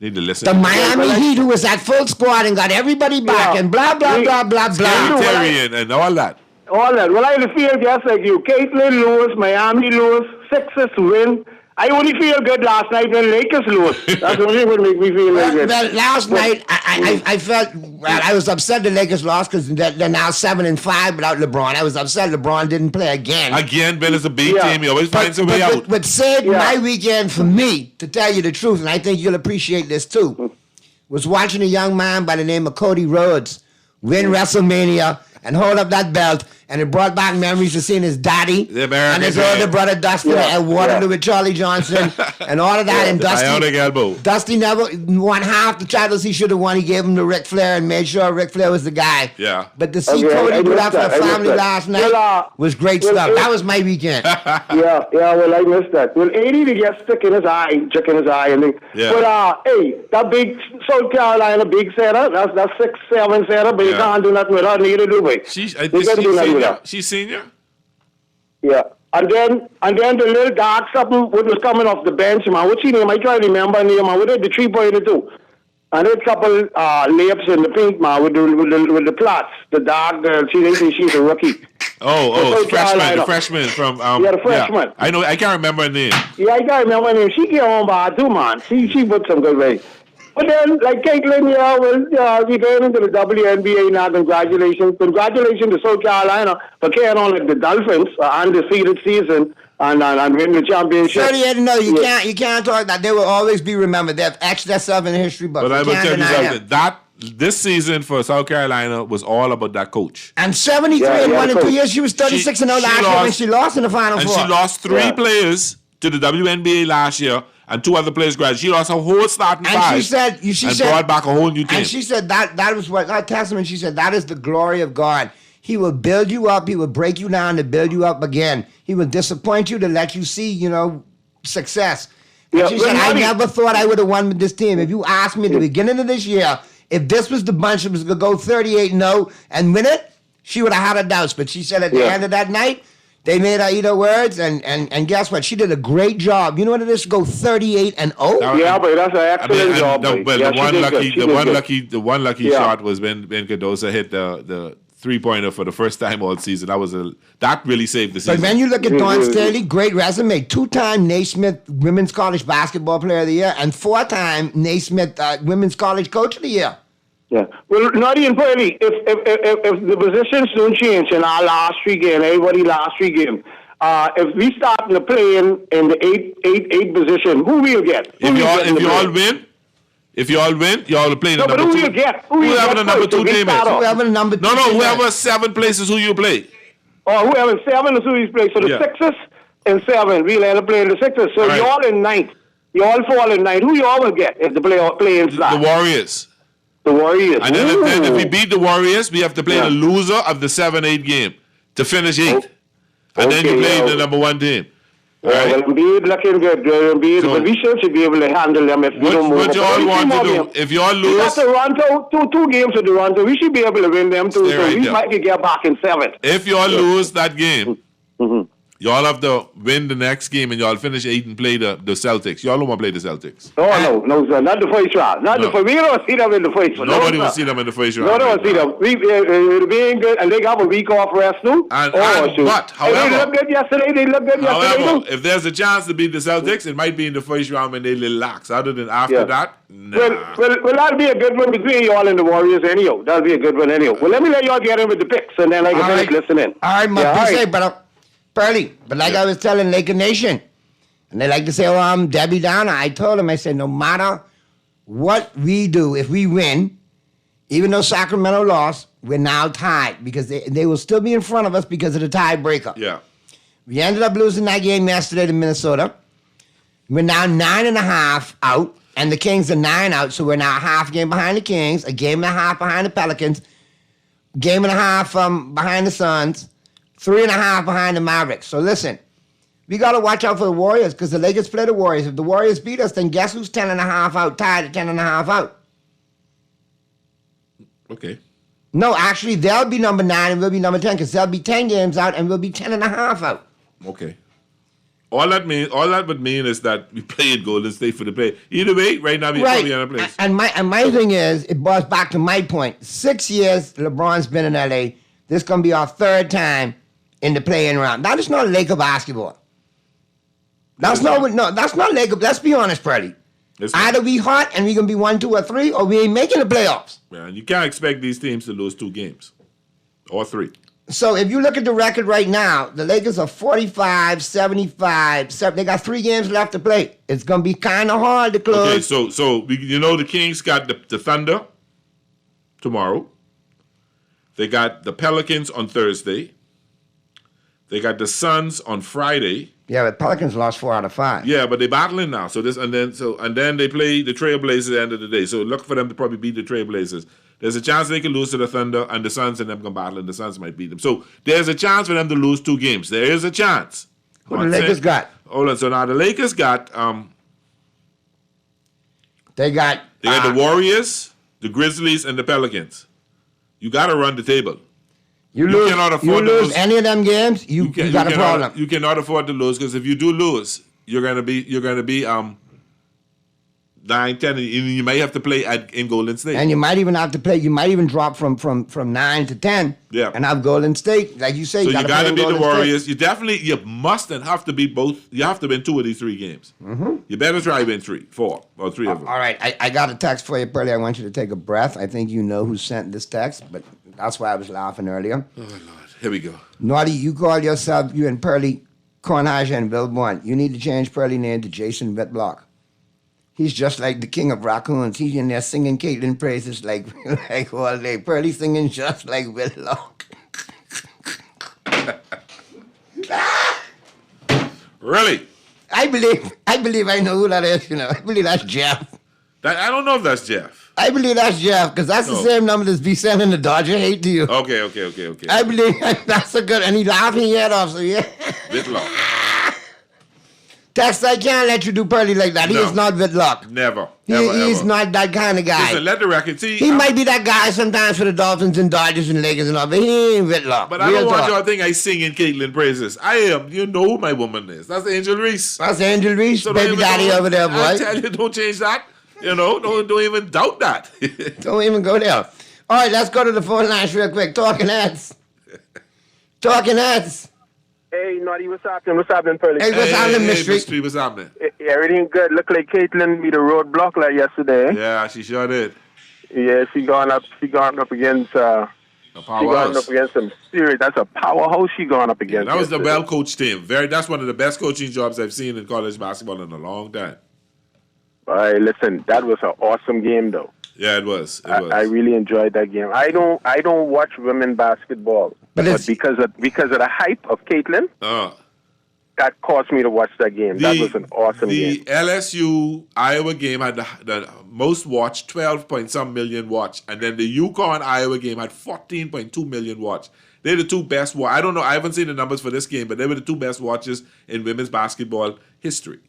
Need to listen. The Miami Heat, who was at full squad and got everybody back, and blah, blah, blah, blah, blah. And all that. Well, I feel just like you. Caitlin lose, Miami lose, Sixers win. I only feel good last night when Lakers lose. That's only what make me feel like good. Well, last night, I felt, I was upset the Lakers lost because they're now 7-5 without LeBron. I was upset LeBron didn't play again. Ben is a big team. He always finds a way out. What saved my weekend for me, to tell you the truth, and I think you'll appreciate this too, was watching a young man by the name of Cody Rhodes win WrestleMania and hold up that belt, and it brought back memories of seeing his daddy and his older brother Dustin at Waterloo with Charlie Johnson and all of that. And Dusty never won half the titles he should have won. He gave them to Ric Flair and made sure Ric Flair was the guy. Yeah. But to see Cody do that for the family last night was great stuff. That was my weekend. Well, I missed that. Well, 80 to get stick in his eye, check in his eye, and then. But hey, that big South Carolina big setter, that's 6'7" setter, but you can't do nothing with her. Neither do we. She's senior? Yeah. And then the little dark something what was coming off the bench, man. What's her name? I try to remember her name, man. What did the 3-pointer do? And a couple layups in the pink, man, with the plots. The dark girl, she's a rookie. The freshman from the freshman. I know. I can't remember her name. Yeah, I can't remember her name. She came on by too, man. She put some good way. But then, like Caitlin, we going into the WNBA now. Congratulations to South Carolina for carrying on like the Dolphins, undefeated season, and winning the championship. You can't talk that. They will always be remembered. They've etched themselves in the history book. But I will tell you something. this season for South Carolina was all about that coach. And 73-1 in 2 years. She was 36-0 last year when she lost in the Final Four. And she lost three players to the WNBA last year, and 2 other players graduated. She lost her whole starting five. She said, brought back a whole new team. And she said that was what, her testament, she said, that is the glory of God. He will build you up. He will break you down to build you up again. He will disappoint you to let you see, success. And she said, I never thought I would have won with this team. If you asked me at the beginning of this year, if this was the bunch that was going to go 38-0 and win it, she would have had her doubts. But she said at the end of that night, they made her eat her words, and guess what? She did a great job. You know what it is to go 38-0 Yeah, but that's an excellent job. The one lucky shot was when Cardoso hit the 3-pointer for the first time all season. That really saved the season. But when you look at Dawn Staley, great resume. 2-time Naismith Women's College Basketball Player of the Year and 4-time Naismith Women's College Coach of the Year. Yeah. Well, Noddy and Pearly, if the positions don't change in our last 3 games, everybody last 3 games, if we start to play in the 8 position, who will get? If you all win, you all will play the number 2. But who will get? Whoever the number 2 team is. Whoever the number 2 No, whoever 7 places who you play. Oh, whoever 7 is who you play. So the Sixers and 7, we'll end up playing the Sixers. So y'all in 9th. You all fall in 9th. Who you all will get if the play-in start? The Warriors. The Warriors. And then if we beat the Warriors, we have to play the loser of the 7-8 game to finish 8th. And then you play the number 1 team. Well, Embiid looking good. But we should be able to handle them if we don't move. What you all want to do, if you all lose... We got Toronto, 2 games with Toronto. We should be able to win them too. So we might get back in 7th. If you all lose that game, you all have to win the next game and you all finish 8 and play the Celtics. You all don't want to play the Celtics. Oh, no, sir. Not the first round. We don't see them in the first round. Nobody will see them in the first round. No, don't see them. It'll be good, and they got a week off rest too. But, however... They looked good yesterday. However, if there's a chance to beat the Celtics, it might be in the first round when they relax. Other than after that, nah. Well, that'll be a good one between y'all and the Warriors anyhow. That'll be a good one anyhow. Well, let me let y'all get in with the picks, and then I can finish listening. All right, but Pearly, but like I was telling Laker Nation, and they like to say, I'm Debbie Downer. I told them, I said, no matter what we do, if we win, even though Sacramento lost, we're now tied because they will still be in front of us because of the tiebreaker. Yeah. We ended up losing that game yesterday to Minnesota. We're now 9.5 out, and the Kings are 9 out, so we're now a half game behind the Kings, a game and a half behind the Pelicans, game and a half behind the Suns, 3.5 behind the Mavericks. So listen, we got to watch out for the Warriors because the Lakers play the Warriors. If the Warriors beat us, then guess who's 10.5 out, tied at 10.5 out? Okay. No, actually, they'll be number 9 and we'll be number 10 because they'll be 10 games out and we'll be 10.5 out. Okay. All that would mean is that we play in Golden State for the play. Either way, right now we're probably in a place. And my thing is, it boils back to my point. 6 years LeBron's been in LA. This is going to be our 3rd time in the play-in round. That is not Laker basketball. That's not Laker. Let's be honest, Freddie. Either we hot and we're going to be 1, 2, or 3, or we ain't making the playoffs. Man, you can't expect these teams to lose 2 games. Or 3. So if you look at the record right now, the Lakers are 45, 75. They got 3 games left to play. It's going to be kind of hard to close. Okay, so the Kings got the Thunder tomorrow. They got the Pelicans on Thursday. They got the Suns on Friday. Yeah, but Pelicans lost 4 out of 5. Yeah, but they're battling now. So then they play the Trailblazers at the end of the day. So look for them to probably beat the Trailblazers. There's a chance they can lose to the Thunder, and the Suns and them can battle, and the Suns might beat them. So there's a chance for them to lose 2 games. There is a chance. Who the Lakers got? Hold on. So now the Lakers got They got the Warriors, the Grizzlies, and the Pelicans. You got to run the table. You cannot afford to lose any of them games. You got a problem. You cannot afford to lose because if you do lose, you're gonna be 9, 10, and you may have to play in Golden State. And you might even have to play. You might even drop from 9 to 10. Yeah. And have Golden State, like you say. So you got to beat the Warriors. State. You must and have to beat both. You have to win 2 of these 3 games. Mm-hmm. You better try to win 3, 4, or 3 of them. All right, I got a text for you, Pearly. I want you to take a breath. I think you know who sent this text, but that's why I was laughing earlier. Oh Lord, here we go. Naughty, you call yourself, you and Pearly Kornhaja and Bill Bond. You need to change Pearly name to Jason Whitlock. He's just like the king of raccoons. He's in there singing Caitlin praises like all day. Pearly singing just like Whitlock. Really? I believe I know who that is, you know. I believe that's Jeff. I don't know if that's Jeff. I believe that's Jeff, because that's the same number that's be sending the Dodger hate to you. Okay. I believe that's a good, and he laughing his head off, so yeah. Whitlock. Tex, I can't let you do Pearly like that. He is not Whitlock. Never. He's not that kind of guy. Listen, let the record see. He might be that guy sometimes for the Dolphins and Dodgers and Lakers and all, but he ain't Whitlock. But I don't want y'all to think I sing in Caitlin praises. I am. You know who my woman is. That's Angel Reese. That's Angel Reese, So baby daddy over there, boy. I tell you, don't change that. You know, don't even doubt that. Don't even go there. All right, let's go to the phone lines real quick. Talking heads. Hey, Naughty, what's happening? What's happening, Pearly? Hey, what's happening, Mystery? Mystery, what's happening? Everything good. Look like Caitlin beat a roadblock like yesterday. Yeah, she sure did. Yeah, she gone up against some serious. That's a powerhouse she gone up against. That was the well-coached team. That's one of the best coaching jobs I've seen in college basketball in a long time. All right, listen, that was an awesome game, though. Yeah, it was. I really enjoyed that game. I don't watch women basketball, but because of the hype of Caitlin, that caused me to watch that game. That was an awesome game. The LSU Iowa game had the most watched, 12-point-some million watch, and then the UConn Iowa game had 14.2 million watch. They're the two best. I don't know. I haven't seen the numbers for this game, but they were the two best watches in women's basketball history.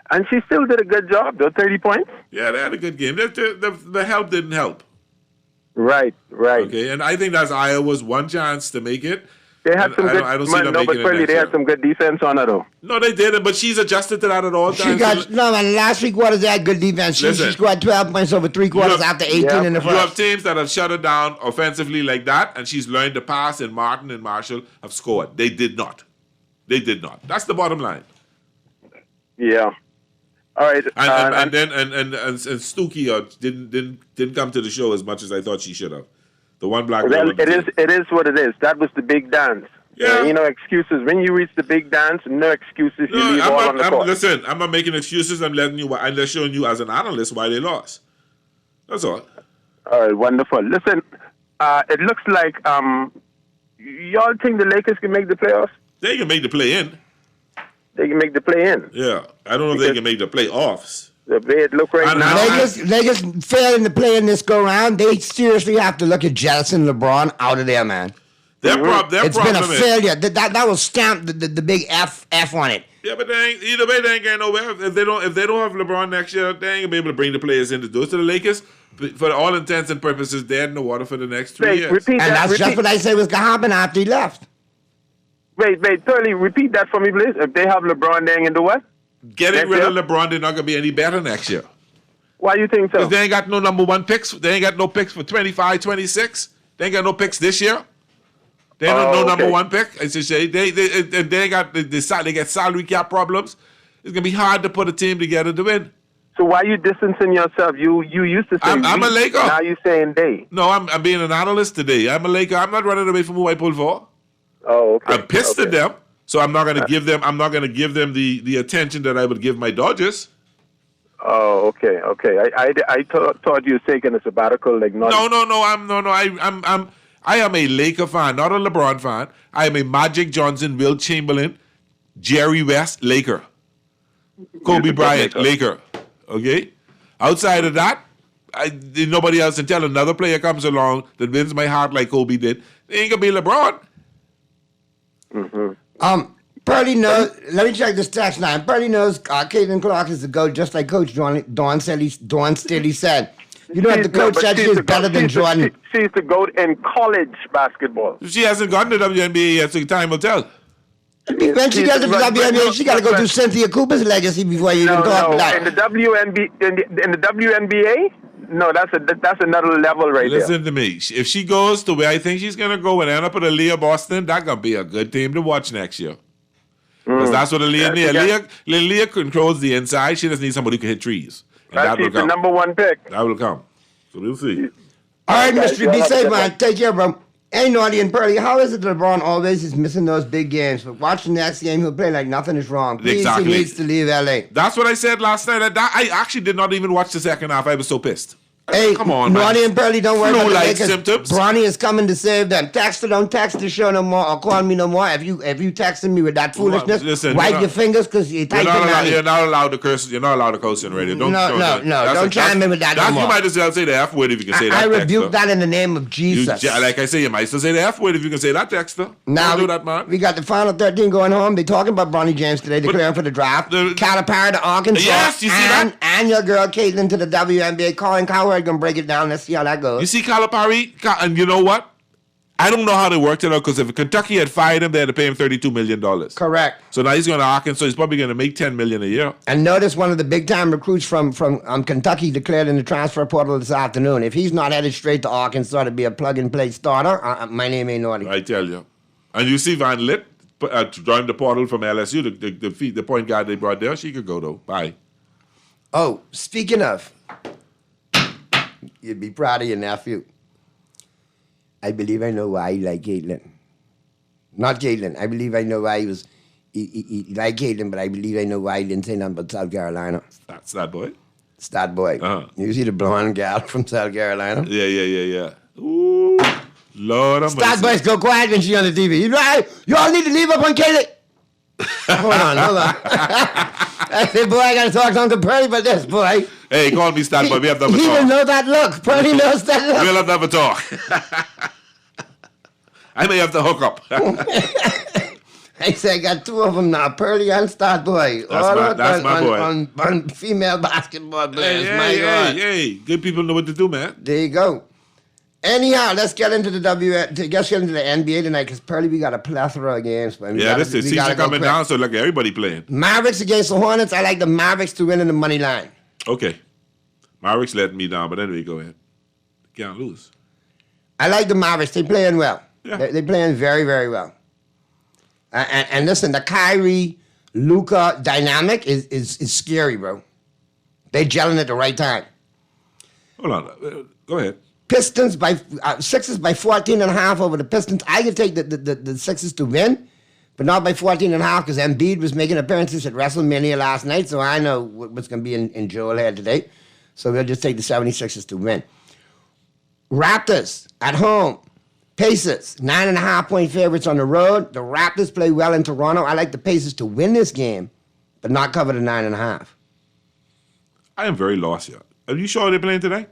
And she still did a good job, though, 30 points. Yeah, they had a good game. The help didn't help. Right. Okay, and I think that's Iowa's one chance to make it. They had some good. I don't see them making it. They had some good defense on her, though. No, they didn't, but she's adjusted to that at all times. Last 3 quarters they had good defense. She scored 12 points over 3 quarters after 18 in the first. You have teams that have shut her down offensively like that, and she's learned to pass, and Martin and Marshall have scored. They did not. That's the bottom line. Yeah. All right, and then Stookie didn't come to the show as much as I thought she should have. The one black girl. It is what it is. That was the big dance. Yeah. No excuses. When you reach the big dance, no excuses. You leave all on the court. Listen, I'm not making excuses. I'm just showing you as an analyst why they lost. That's all. All right, wonderful. Listen, it looks like y'all think the Lakers can make the playoffs? They can make the play-in. They can make the play-in. Yeah, I don't know if they can make the playoffs. The way it look right now. Lakers failing to play in this go-round. They seriously have to look at jettisoning LeBron out of there, man. It's been a failure. That will stamp the big F on it. Yeah, but either way, they ain't going nowhere. If they don't have LeBron next year, they ain't gonna be able to bring the players in to do it. So the Lakers, for all intents and purposes, dead in the water for the next 3 years. That's just what I said was gonna happen after he left. Wait, Totally repeat that for me, please. If they have LeBron there in the what? Getting rid of LeBron, they're not going to be any better next year. Why you think so? Because they ain't got no number 1 picks. They ain't got no picks for 25, 26. They ain't got no picks this year. They ain't no number 1 pick. I should say. They get salary cap problems. It's going to be hard to put a team together to win. So why you distancing yourself? You used to say I'm a Laker. Now you saying they. No, I'm being an analyst today. I'm a Laker. I'm not running away from who I pulled for. Oh, okay. I'm pissed at them, so I'm not going to give them. I'm not going to give them the attention that I would give my Dodgers. Oh, okay. I thought you were taking a sabbatical, like not. No. I am a Laker fan, not a LeBron fan. I am a Magic Johnson, Will Chamberlain, Jerry West Laker, Kobe Bryant Laker. Okay. Outside of that, nobody else until another player comes along that wins my heart like Kobe did. They ain't gonna be LeBron. Mm-hmm. Pearly knows. Let me check this text line. Pearly knows Caitlin Clark is the GOAT, just like Coach Dawn Staley said. You know what the coach said? She is better than Jordan. She's the GOAT in college basketball. She hasn't gone to WNBA yet, so time will tell. When she gets to the WNBA, she got to go through Cynthia Cooper's legacy before you even talk about it. In the WNBA. No, that's another level right there. Listen to me. If she goes the way I think she's going to go and end up at Aaliyah Boston, that's going to be a good team to watch next year. Because that's what Aaliyah needs. Aaliyah controls the inside. She doesn't need somebody who can hit trees. And that will She's come. the number 1 pick. That will come. So we'll see. All right, Mystery. Be safe, man. Take care, bro. Hey, Naughty and Pearly, how is it that LeBron always is missing those big games? But watching the next game, he'll play like nothing is wrong. Please, Exactly. he needs to leave L.A. That's what I said last night. I actually did not even watch the second half. I was so pissed. Hey, come on, Naughty man. and Pearly, don't worry about the Flu-like Lakers. symptoms. Bronny is coming to save them. Don't text the show no more or call me no more. If you texting me with that foolishness, Listen, wipe your fingers because you're typing You're not allowed to curse. You're not allowed to curse on radio. No, don't chime in with that no more. You might as well say the F word if you can say that. I rebuke that in the name of Jesus. Like I say, you might still say the F word if you can say that, Dexter. Now Don't do that, man. We got the final 13 going home. They're talking about Bronny James today, declaring for the draft. Calipari to Arkansas. Yes, you see that? And your girl Caitlin to the WNBA. Colin Cowherd gonna break it down. Let's see how that goes. You see Calipari, and you know what? I don't know how they worked it out because if Kentucky had fired him, they had to pay him $32 million. Correct. So now he's going to Arkansas. He's probably going to make $10 million a year. And notice one of the big-time recruits from Kentucky declared in the transfer portal this afternoon. If he's not headed straight to Arkansas to be a plug-and-play starter, my name ain't Naughty. I tell you. And you see Van Lit joined the portal from LSU, the point guard they brought there. She could go, though. Bye. Oh, speaking of, you'd be proud of your nephew. I believe I know why he liked Caitlin. Not Caitlin. I believe I know why he liked Caitlin, but I believe I know why he didn't say nothing but South Carolina. That's that boy? It's that boy. Uh-huh. You see the blonde gal from South Carolina? Yeah. Ooh, Lord of mercy. That boys go quiet when she's on the TV. You know, you all need to leave up on Caitlin. Hold on. I said, boy, I got to talk to Uncle Pearly about this, boy. Hey, call me Stat Boy. We have to have a He talk. will know that look. Pearly knows that look. We'll have to have a talk. I may have to hook up. I say I got two of them now, Pearly and Stat Boy. That's my boy. On female basketball players. God. Hey, good people know what to do, man. There you go. Anyhow, let's get into the NBA tonight because Pearly, we got a plethora of games. Man. This is season coming down, so look, everybody playing. Mavericks against the Hornets. I like the Mavericks to win in the money line. Okay. Mavericks let me down, but anyway, go ahead. Can't lose. I like the Mavericks. They're playing well. Yeah. They're playing very, very well. And listen, the Kyrie Luka dynamic is scary, bro. They're gelling at the right time. Hold on. Go ahead. Pistons by Sixers by 14.5 over the Pistons. I could take the Sixers to win, but not by 14.5 because Embiid was making appearances at WrestleMania last night, so I know what's going to be in Joel head today. So we'll just take the 76ers to win. Raptors at home. Pacers, 9.5-point favorites on the road. The Raptors play well in Toronto. I like the Pacers to win this game, but not cover the 9.5. I am very lost here. Are you sure they're playing today?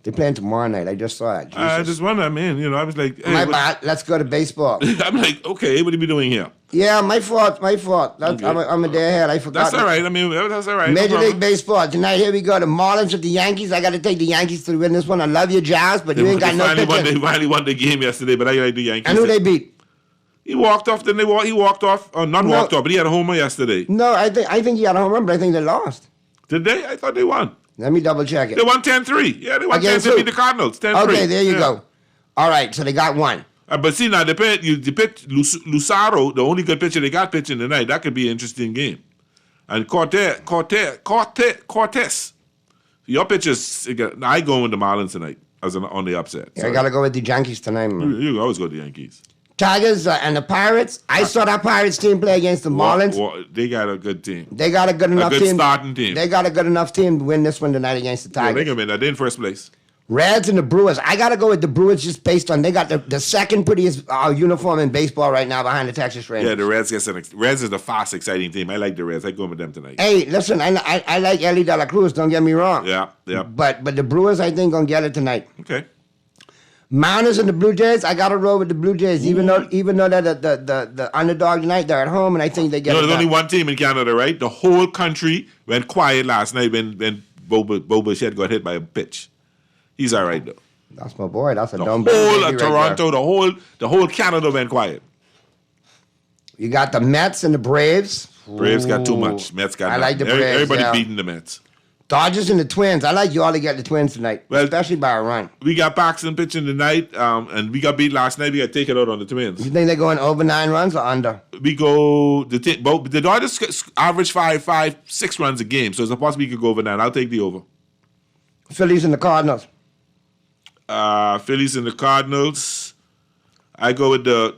They're playing tomorrow night. I just saw it. I just wonder, man. I was like, hey, my bad. Let's go to baseball. I'm like, okay, what are we doing here? Yeah, my fault. Okay. I'm a day ahead. I forgot. That's all right. I mean, that's all right. Major League Baseball. Tonight, here we go. The Marlins with the Yankees. I got to take the Yankees to win this one. I love you, Jazz, but you ain't got no pitching. They finally won the game yesterday, but I like the Yankees. And who they beat? He walked off. Then he walked off. Walked off, but he had a homer yesterday. No, I think he had a home run, but I think they lost. Did they? I thought they won. Let me double check it. They won 10-3. Yeah, they won 10-3 beat the Cardinals. 10-3. Okay, there you go. All right, so they got one. But see, now, you pitch Lucero, the only good pitcher they got pitching tonight. That could be an interesting game. And Cortez. Your pitchers, I go with the Marlins tonight on the upset. Yeah, I got to go with the Yankees tonight, man. You always go with the Yankees. Tigers and the Pirates. I saw that Pirates team play against the Marlins. They got a good team. They got a good enough team. Starting team. They got a good enough team to win this one tonight against the Tigers. Yeah, they're going to win. They're in first place. Reds and the Brewers. I got to go with the Brewers just based on they got the second prettiest uniform in baseball right now behind the Texas Rangers. Yeah, the Reds is the fast, exciting team. I like the Reds. I go with them tonight. Hey, listen, I like Ellie De La Cruz. Don't get me wrong. Yeah. But the Brewers, I think, gonna get it tonight. Okay. Mariners and the Blue Jays. I got to roll with the Blue Jays, even though they're the underdog tonight. They're at home, and I think they get. There's only one team in Canada, right? The whole country went quiet last night when Bo Bichette got hit by a pitch. He's all right though. That's my boy. That's a dumb. The whole of Toronto, the whole Canada went quiet. You got the Mets and the Braves. Braves got too much. Mets got. I like the Braves. Everybody beating the Mets. Dodgers and the Twins. I like you all to get the Twins tonight, especially by a run. We got Paxton pitching tonight, and we got beat last night. We got to take it out on the Twins. You think they're going over 9 runs or under? We go the Dodgers average 6 runs a game, so it's a possibility we could go over 9. I'll take the over. Phillies and the Cardinals. Phillies and the Cardinals. I go with the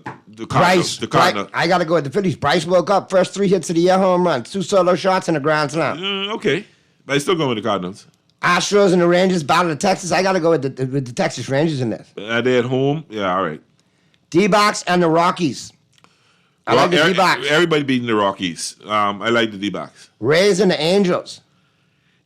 Cardinals. The Cardinals. I got to go with the Phillies. Bryce woke up, first 3 hits of the year, home runs, 2 solo shots, and a grand slam. Okay. But I still going with the Cardinals. Astros and the Rangers battle of Texas. I got to go with the Texas Rangers in this. Are they at home? Yeah, all right. D-backs and the Rockies. I like the D-backs. Everybody beating the Rockies. I like the D-backs. Rays and the Angels.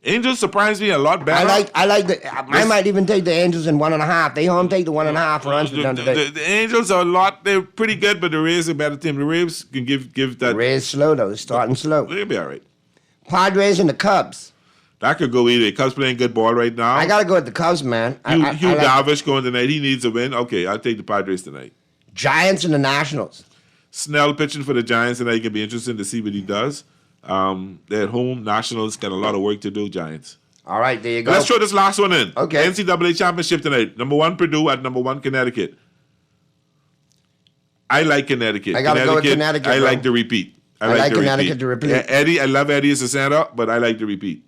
Angels surprised me a lot better. I might even take the Angels in 1.5. They home take the 1.5 runs. The Angels are a lot. They're pretty good, but the Rays are a better team. The Rays can give that. The Rays slow though. They're starting slow. They'll be all right. Padres and the Cubs. That could go either. Cubs playing good ball right now. I got to go with the Cubs, man. Hugh Darvish going tonight. He needs a win. Okay, I'll take the Padres tonight. Giants and the Nationals. Snell pitching for the Giants tonight. It can be interesting to see what he does. They're at home. Nationals got a lot of work to do. Giants. All right, there you go. Let's throw this last one in. Okay. NCAA championship tonight. Number 1 Purdue at number 1 Connecticut. I like Connecticut. I got to go with Connecticut. I like the repeat. I like Connecticut to repeat. Eddie, I love Eddie as a center, but I like the repeat.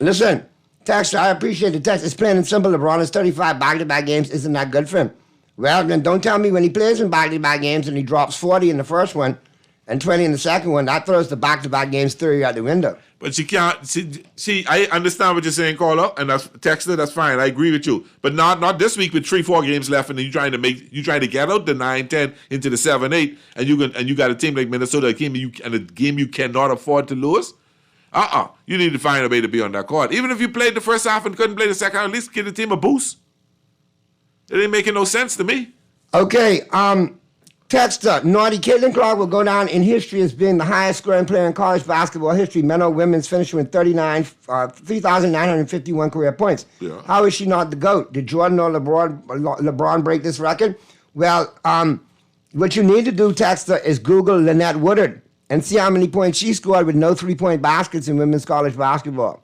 Listen, text. I appreciate the text. It's plain and simple. LeBron has 35 back-to-back games. Isn't that good for him? Well, then don't tell me when he plays in back-to-back games and he drops 40 in the first one and 20 in the second one, that throws the back-to-back games theory out the window. But you can't see. I understand what you're saying, caller, and that's Texter. That's fine. I agree with you. But not this week with 3-4 games left, and you trying to get out the 9-10 into the 7-8, and you got a team like Minnesota, a game you cannot afford to lose. You need to find a way to be on that court. Even if you played the first half and couldn't play the second half, at least give the team a boost. It ain't making no sense to me. Okay, texter, naughty Caitlin Clark will go down in history as being the highest scoring player in college basketball history, men or women's, finishing with 3,951 career points. Yeah. How is she not the GOAT? Did Jordan or LeBron break this record? Well, what you need to do, texter, is Google Lynette Woodard and see how many points she scored with no 3-point baskets in women's college basketball.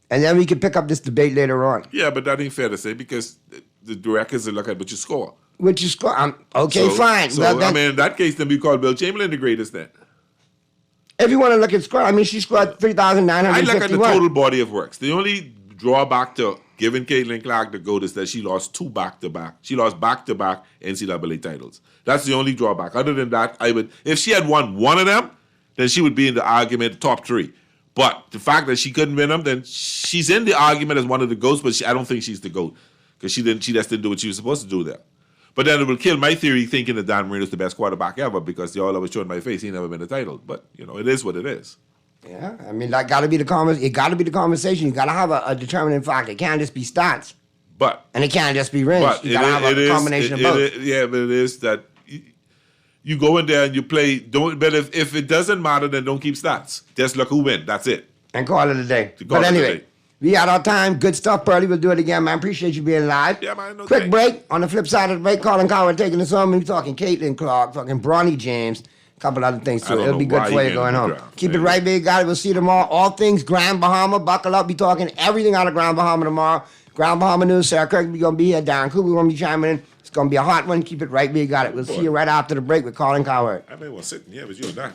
And then we can pick up this debate later on. Yeah, but that ain't fair to say because the records are look at what you score. What you score? Fine. So, well, in that case, then we call Bill Chamberlain the greatest then. If you want to look at score, she scored 3,951. I look at the total body of works. The only drawback to giving Caitlin Clark the GOAT is that she lost 2 back-to-back. She lost back-to-back NCAA titles. That's the only drawback. Other than that, if she had won one of them, then she would be in the argument top 3. But the fact that she couldn't win them, then she's in the argument as one of the GOATs, but I don't think she's the GOAT because she just didn't do what she was supposed to do there. But then it will kill my theory thinking that Dan Marino's the best quarterback ever because they all always showed my face. He never been a title. But, it is what it is. Yeah, that got to be the conversation. It got to be the conversation. You got to have a determining factor. It can't just be stats. And it can't just be rings. You got to have a combination of both. But it is that you go in there and you play. But if it doesn't matter, then don't keep stats. Just look who win. That's it. And call it a day. But anyway, we had our time. Good stuff, Pearly. We'll do it again, man. Appreciate you being live. Yeah, man. No Quick break. On the flip side of the break, Colin Coward taking us home. We're talking Caitlin Clark, talking Bronny James, a couple other things too. It'll be good for you going home. Keep it right, big guy. We'll see you tomorrow. All things Grand Bahama. Buckle up. Be talking everything out of Grand Bahama tomorrow. Grand Bahama News. Sarah Kirk going to be here. Darren Cooper going to be chiming in. It's going to be a hot one. Keep it right, big got it. We'll see you right after the break with Colin Coward. I may well sit in here with you and that.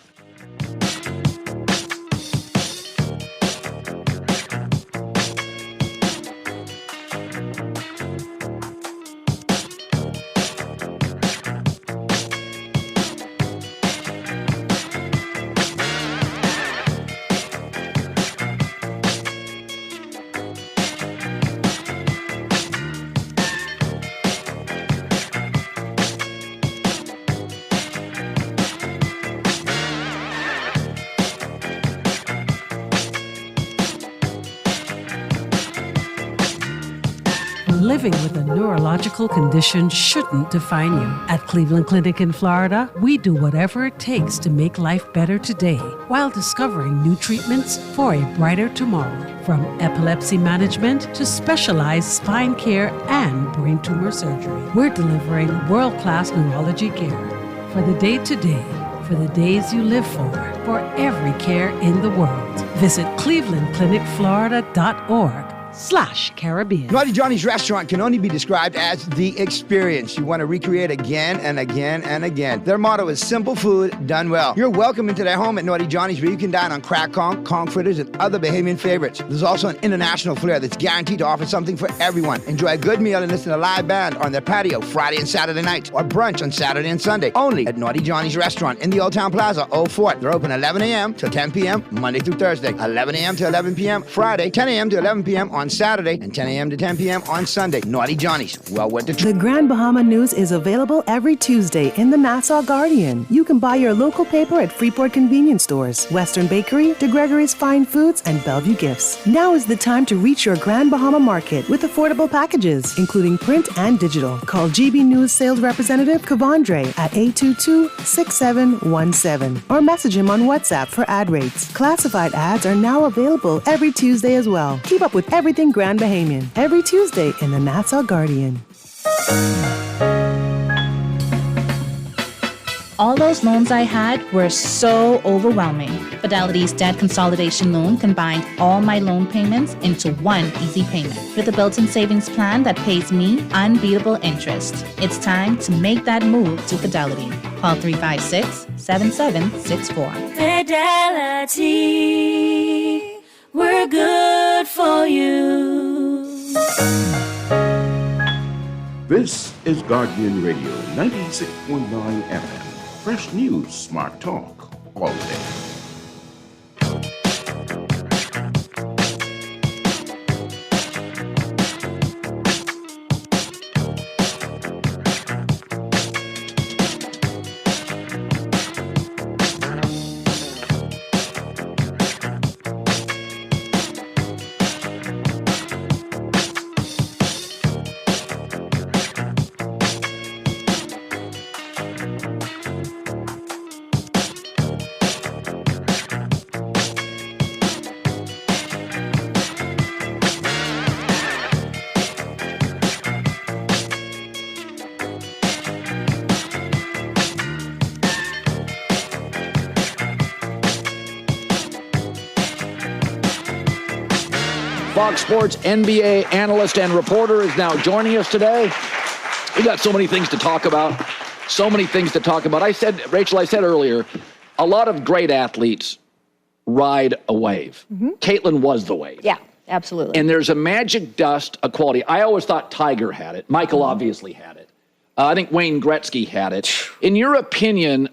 Living with a neurological condition shouldn't define you. At Cleveland Clinic in Florida, we do whatever it takes to make life better today while discovering new treatments for a brighter tomorrow. From epilepsy management to specialized spine care and brain tumor surgery, we're delivering world-class neurology care for the day-to-day, for the days you live for every care in the world. Visit clevelandclinicflorida.org Naughty Naughty Johnny's restaurant can only be described as the experience you want to recreate again and again and again. Their motto is simple food done well. You're welcome into their home at Naughty Johnny's, where you can dine on crack conch fritters, and other Bahamian favorites. There's also an international flair that's guaranteed to offer something for everyone. Enjoy a good meal and listen to a live band on their patio Friday and Saturday nights, or brunch on Saturday and Sunday, only at Naughty Johnny's restaurant in the Old Town Plaza, Old Fort. They're open 11 a.m. till 10 p.m. Monday through Thursday, 11 a.m. to 11 p.m. Friday, 10 a.m. to 11 p.m. on Saturday, and 10 a.m. to 10 p.m. on Sunday. Naughty Johnny's, well worth the trip. The Grand Bahama News is available every Tuesday in the Nassau Guardian. You can buy your local paper at Freeport convenience stores, Western Bakery, De Gregory's Fine Foods, and Bellevue Gifts. Now is the time to reach your Grand Bahama Market with affordable packages, including print and digital. Call GB News sales representative Kavandre at 822-6717 or message him on WhatsApp for ad rates. Classified ads are now available every Tuesday as well. Keep up with everything Grand Bahamian every Tuesday in the Nassau Guardian. All those loans I had were so overwhelming. Fidelity's debt consolidation loan combined all my loan payments into one easy payment with a built-in savings plan that pays me unbeatable interest. It's time to make that move to Fidelity. Call 356-7764. Fidelity, we're good for you. This is Guardian Radio 96.9 FM. Fresh news, smart talk, all day. Fox Sports NBA analyst and reporter is now joining us today. We got so many things to talk about. I said, Rachel, I said earlier, a lot of great athletes ride a wave. Mm-hmm. Caitlin was the wave. Yeah, absolutely. And there's a magic dust, a quality. I always thought Tiger had it. Michael obviously had it. I think Wayne Gretzky had it. In your opinion,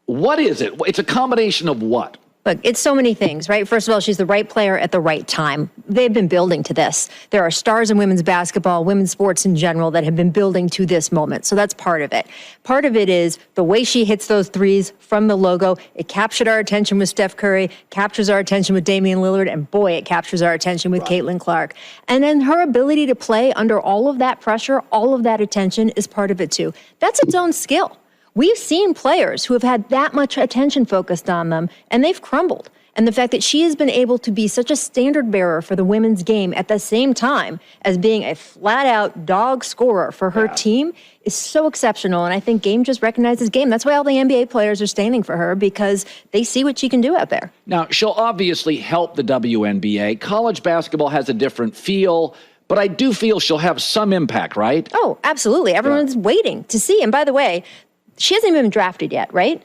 what is it? It's a combination of what? Look, it's so many things, right? First of all, she's the right player at the right time. They've been building to this. There are stars in women's basketball, women's sports in general, that have been building to this moment. So that's part of it. Part of it is the way she hits those threes from the logo. It captured our attention with Steph Curry, captures our attention with Damian Lillard, and boy, it captures our attention with Caitlin Clark. And then her ability to play under all of that pressure, all of that attention is part of it too. That's its own skill. We've seen players who have had that much attention focused on them, and they've crumbled. And the fact that she has been able to be such a standard bearer for the women's game at the same time as being a flat-out dog scorer for her team is so exceptional. And I think Game just recognizes Game. That's why all the NBA players are standing for her, because they see what she can do out there. Now, she'll obviously help the WNBA. College basketball has a different feel, but I do feel she'll have some impact, right? Oh, absolutely. Everyone's waiting to see. And by the way, she hasn't even been drafted yet, right?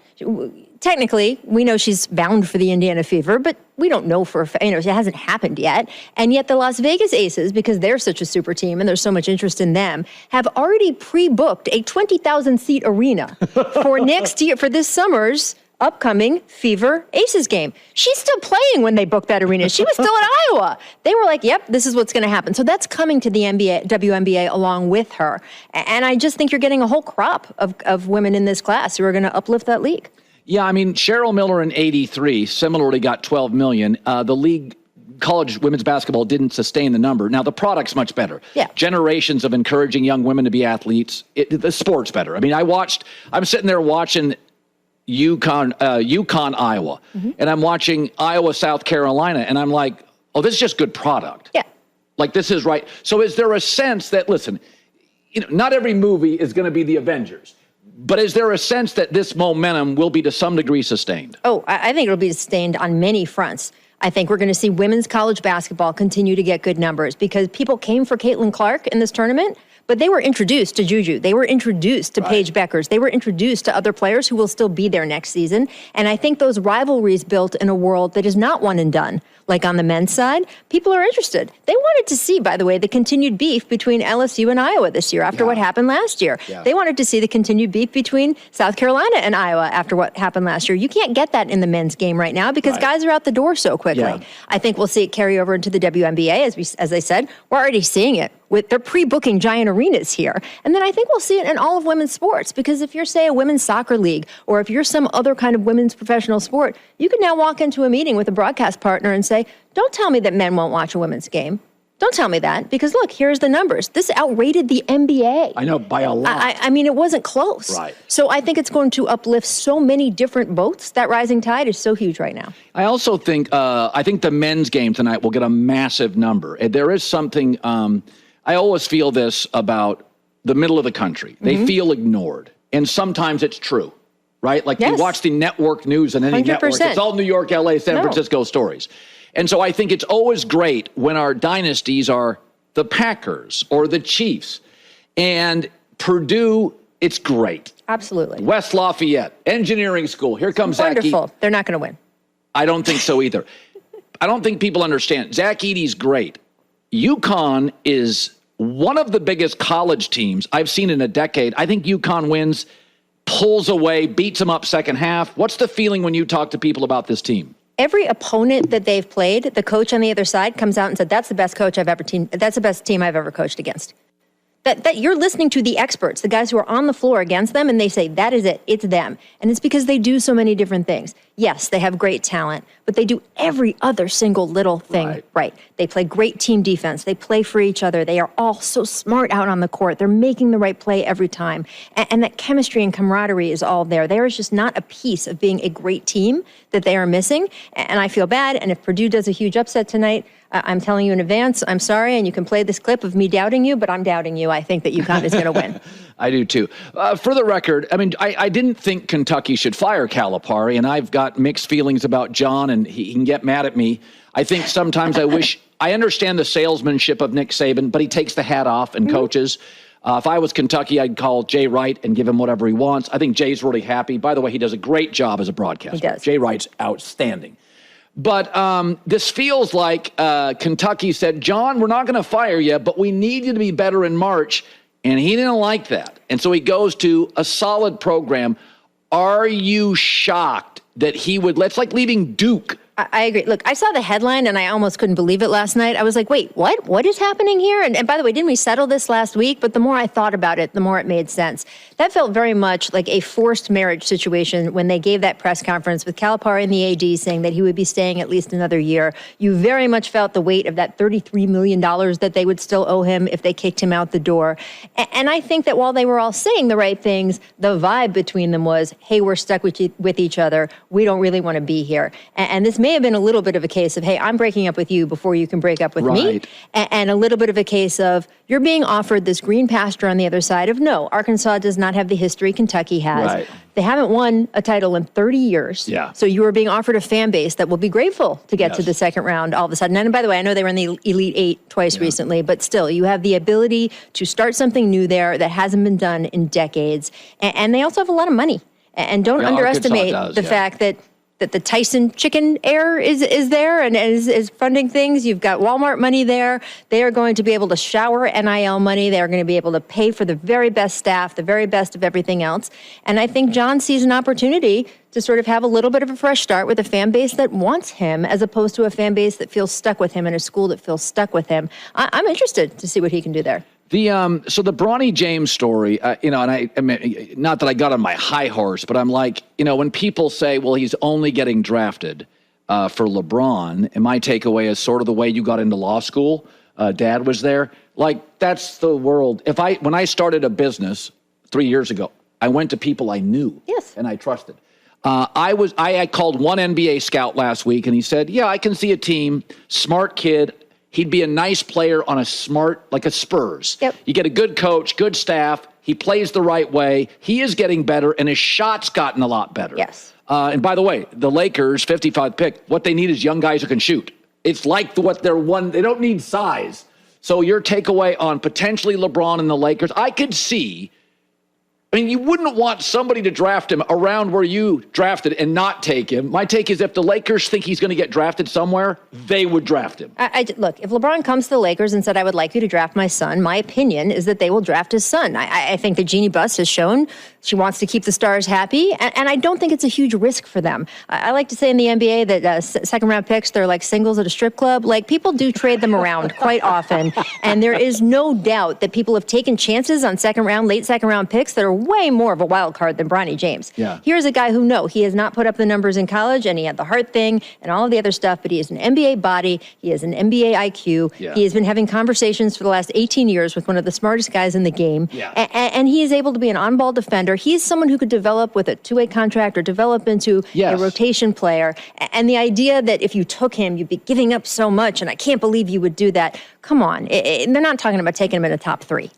Technically, we know she's bound for the Indiana Fever, but we don't know for a fact, it hasn't happened yet. And yet the Las Vegas Aces, because they're such a super team and there's so much interest in them, have already pre-booked a 20,000-seat arena for next year, for this summer's upcoming Fever Aces game. She's still playing when they booked that arena. She was still at Iowa. They were like, yep, this is what's going to happen. So that's coming to the WNBA along with her. And I just think you're getting a whole crop of women in this class who are going to uplift that league. Yeah, I mean, Cheryl Miller in 83 similarly got $12 million. The league, college women's basketball, didn't sustain the number. Now, the product's much better. Yeah. Generations of encouraging young women to be athletes. The sport's better. I mean, I'm sitting there watching UConn, Iowa, and I'm watching Iowa, South Carolina, and I'm like, oh, this is just good product. Yeah. Like, this is right. So is there a sense that, listen, not every movie is going to be the Avengers, but is there a sense that this momentum will be to some degree sustained? Oh, I think it'll be sustained on many fronts. I think we're going to see women's college basketball continue to get good numbers because people came for Caitlin Clark in this tournament, but they were introduced to Juju. They were introduced to Paige Beckers. They were introduced to other players who will still be there next season. And I think those rivalries built in a world that is not one and done, like on the men's side, people are interested. They wanted to see, by the way, the continued beef between LSU and Iowa this year after what happened last year. Yeah. They wanted to see the continued beef between South Carolina and Iowa after what happened last year. You can't get that in the men's game right now because guys are out the door so quickly. Yeah. I think we'll see it carry over into the WNBA. As I said, we're already seeing it. They're pre-booking giant arenas here. And then I think we'll see it in all of women's sports because if you're, say, a women's soccer league or if you're some other kind of women's professional sport, you can now walk into a meeting with a broadcast partner and say, don't tell me that men won't watch a women's game. Don't tell me that because, look, here's the numbers. This outrated the NBA. I know, by a lot. I mean, it wasn't close. Right. So I think it's going to uplift so many different boats. That rising tide is so huge right now. I also think the men's game tonight will get a massive number. There is something, I always feel this about the middle of the country. They feel ignored. And sometimes it's true, right? Like you watch the network news and any 100%. Network, it's all New York, LA, San Francisco stories. And so I think it's always great when our dynasties are the Packers or the Chiefs. And Purdue, it's great. Absolutely. West Lafayette, engineering school. Here comes Zach Edey. Wonderful. They're not going to win. I don't think so either. I don't think people understand. Zach Edey's great. UConn is one of the biggest college teams I've seen in a decade. I think UConn wins, pulls away, beats them up second half. What's the feeling when you talk to people about this team? Every opponent that they've played, the coach on the other side comes out and said, that's the best coach I've ever that's the best team I've ever coached against. That you're listening to the experts, the guys who are on the floor against them, and they say, that is it, it's them. And it's because they do so many different things. Yes, they have great talent, but they do every other single little thing right. They play great team defense. They play for each other. They are all so smart out on the court. They're making the right play every time. And that chemistry and camaraderie is all there. There is just not a piece of being a great team that they are missing. And I feel bad. And if Purdue does a huge upset tonight, I'm telling you in advance, I'm sorry, and you can play this clip of me doubting you, but I'm doubting you. I think that UConn is going to win. I do too. For the record, I mean, I didn't think Kentucky should fire Calipari, and I've got mixed feelings about John, and he can get mad at me. I think sometimes I understand the salesmanship of Nick Saban, but he takes the hat off and coaches. If I was Kentucky, I'd call Jay Wright and give him whatever he wants. I think Jay's really happy. By the way, he does a great job as a broadcaster. He does. Jay Wright's outstanding. But this feels like Kentucky said, John, we're not going to fire you, but we need you to be better in March. And he didn't like that. And so he goes to a solid program. Are you shocked that he would, that's like leaving Duke. I agree. Look, I saw the headline and I almost couldn't believe it last night. I was like, wait, what? What is happening here? And by the way, didn't we settle this last week? But the more I thought about it, the more it made sense. That felt very much like a forced marriage situation when they gave that press conference with Calipari and the AD saying that he would be staying at least another year. You very much felt the weight of that $33 million that they would still owe him if they kicked him out the door. And I think that while they were all saying the right things, the vibe between them was, hey, we're stuck with each other. We don't really want to be here. And this may have been a little bit of a case of, hey, I'm breaking up with you before you can break up with me. And a little bit of a case of, you're being offered this green pasture on the other side of, no, Arkansas does not have the history Kentucky has. They haven't won a title in 30 years. Yeah. So you are being offered a fan base that will be grateful to get to the second round all of a sudden. And by the way, I know they were in the Elite Eight twice recently, but still, you have the ability to start something new there that hasn't been done in decades. And they also have a lot of money. And don't underestimate the fact that the Tyson chicken heir is there and is funding things. You've got Walmart money there. They are going to be able to shower NIL money. They are going to be able to pay for the very best staff, the very best of everything else. And I think John sees an opportunity to sort of have a little bit of a fresh start with a fan base that wants him as opposed to a fan base that feels stuck with him and a school that feels stuck with him. I'm interested to see what he can do there. So the Bronny James story, and I mean, not that I got on my high horse, but I'm like, when people say, well, he's only getting drafted for LeBron, and my takeaway is sort of the way you got into law school. Dad was there. Like, that's the world. When I started a business 3 years ago, I went to people I knew and I trusted. I called one NBA scout last week, and he said, yeah, I can see a team, smart kid. He'd be a nice player on a like a Spurs. Yep. You get a good coach, good staff. He plays the right way. He is getting better, and his shot's gotten a lot better. Yes. And by the way, the Lakers, 55th pick, what they need is young guys who can shoot. It's like what they don't need size. So your takeaway on potentially LeBron and the Lakers, I could see. I mean, you wouldn't want somebody to draft him around where you drafted and not take him. My take is if the Lakers think he's going to get drafted somewhere, they would draft him. Look, if LeBron comes to the Lakers and said, I would like you to draft my son, my opinion is that they will draft his son. I think that Jeannie Buss has shown she wants to keep the stars happy, and I don't think it's a huge risk for them. I like to say in the NBA that second-round picks, they're like singles at a strip club. Like, people do trade them around quite often, and there is no doubt that people have taken chances on late second-round picks that are way more of a wild card than Bronny James. Yeah. Here's a guy who, he has not put up the numbers in college, and he had the heart thing and all of the other stuff, but he has an NBA body, he has an NBA IQ, he has been having conversations for the last 18 years with one of the smartest guys in the game, and he is able to be an on-ball defender. He's someone who could develop with a two-way contract or develop into a rotation player, and the idea that if you took him, you'd be giving up so much, and I can't believe you would do that. Come on, they're not talking about taking him in the top 3.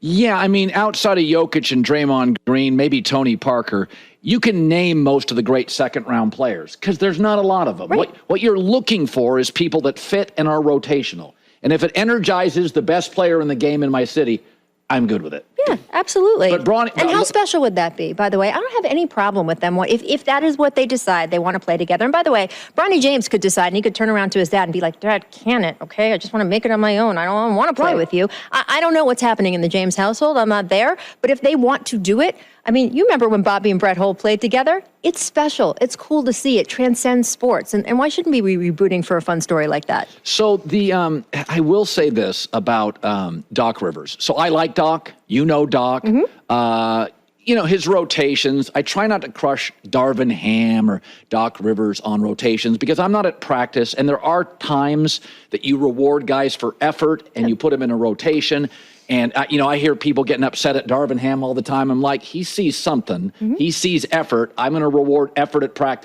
Yeah, I mean, outside of Jokic and Draymond Green, maybe Tony Parker, you can name most of the great second-round players because there's not a lot of them. Right. What you're looking for is people that fit and are rotational. And if it energizes the best player in the game in my city, I'm good with it. Yeah, absolutely. But Bronny, and how special would that be, by the way? I don't have any problem with them if that is what they decide they want to play together. And by the way, Bronny James could decide, and he could turn around to his dad and be like, Dad, can it, okay? I just want to make it on my own. I don't want to play with you. I don't know what's happening in the James household. I'm not there. But if they want to do it, I mean, you remember when Bobby and Brett Hull played together? It's special. It's cool to see. It transcends sports. And why shouldn't we be rebooting for a fun story like that? So I will say this about Doc Rivers. So I like Doc. You know Doc. His rotations. I try not to crush Darvin Ham or Doc Rivers on rotations because I'm not at practice. And there are times that you reward guys for effort and you put them in a rotation. And, I hear people getting upset at Darvin Ham all the time. I'm like, he sees something. He sees effort. I'm going to reward effort at practice.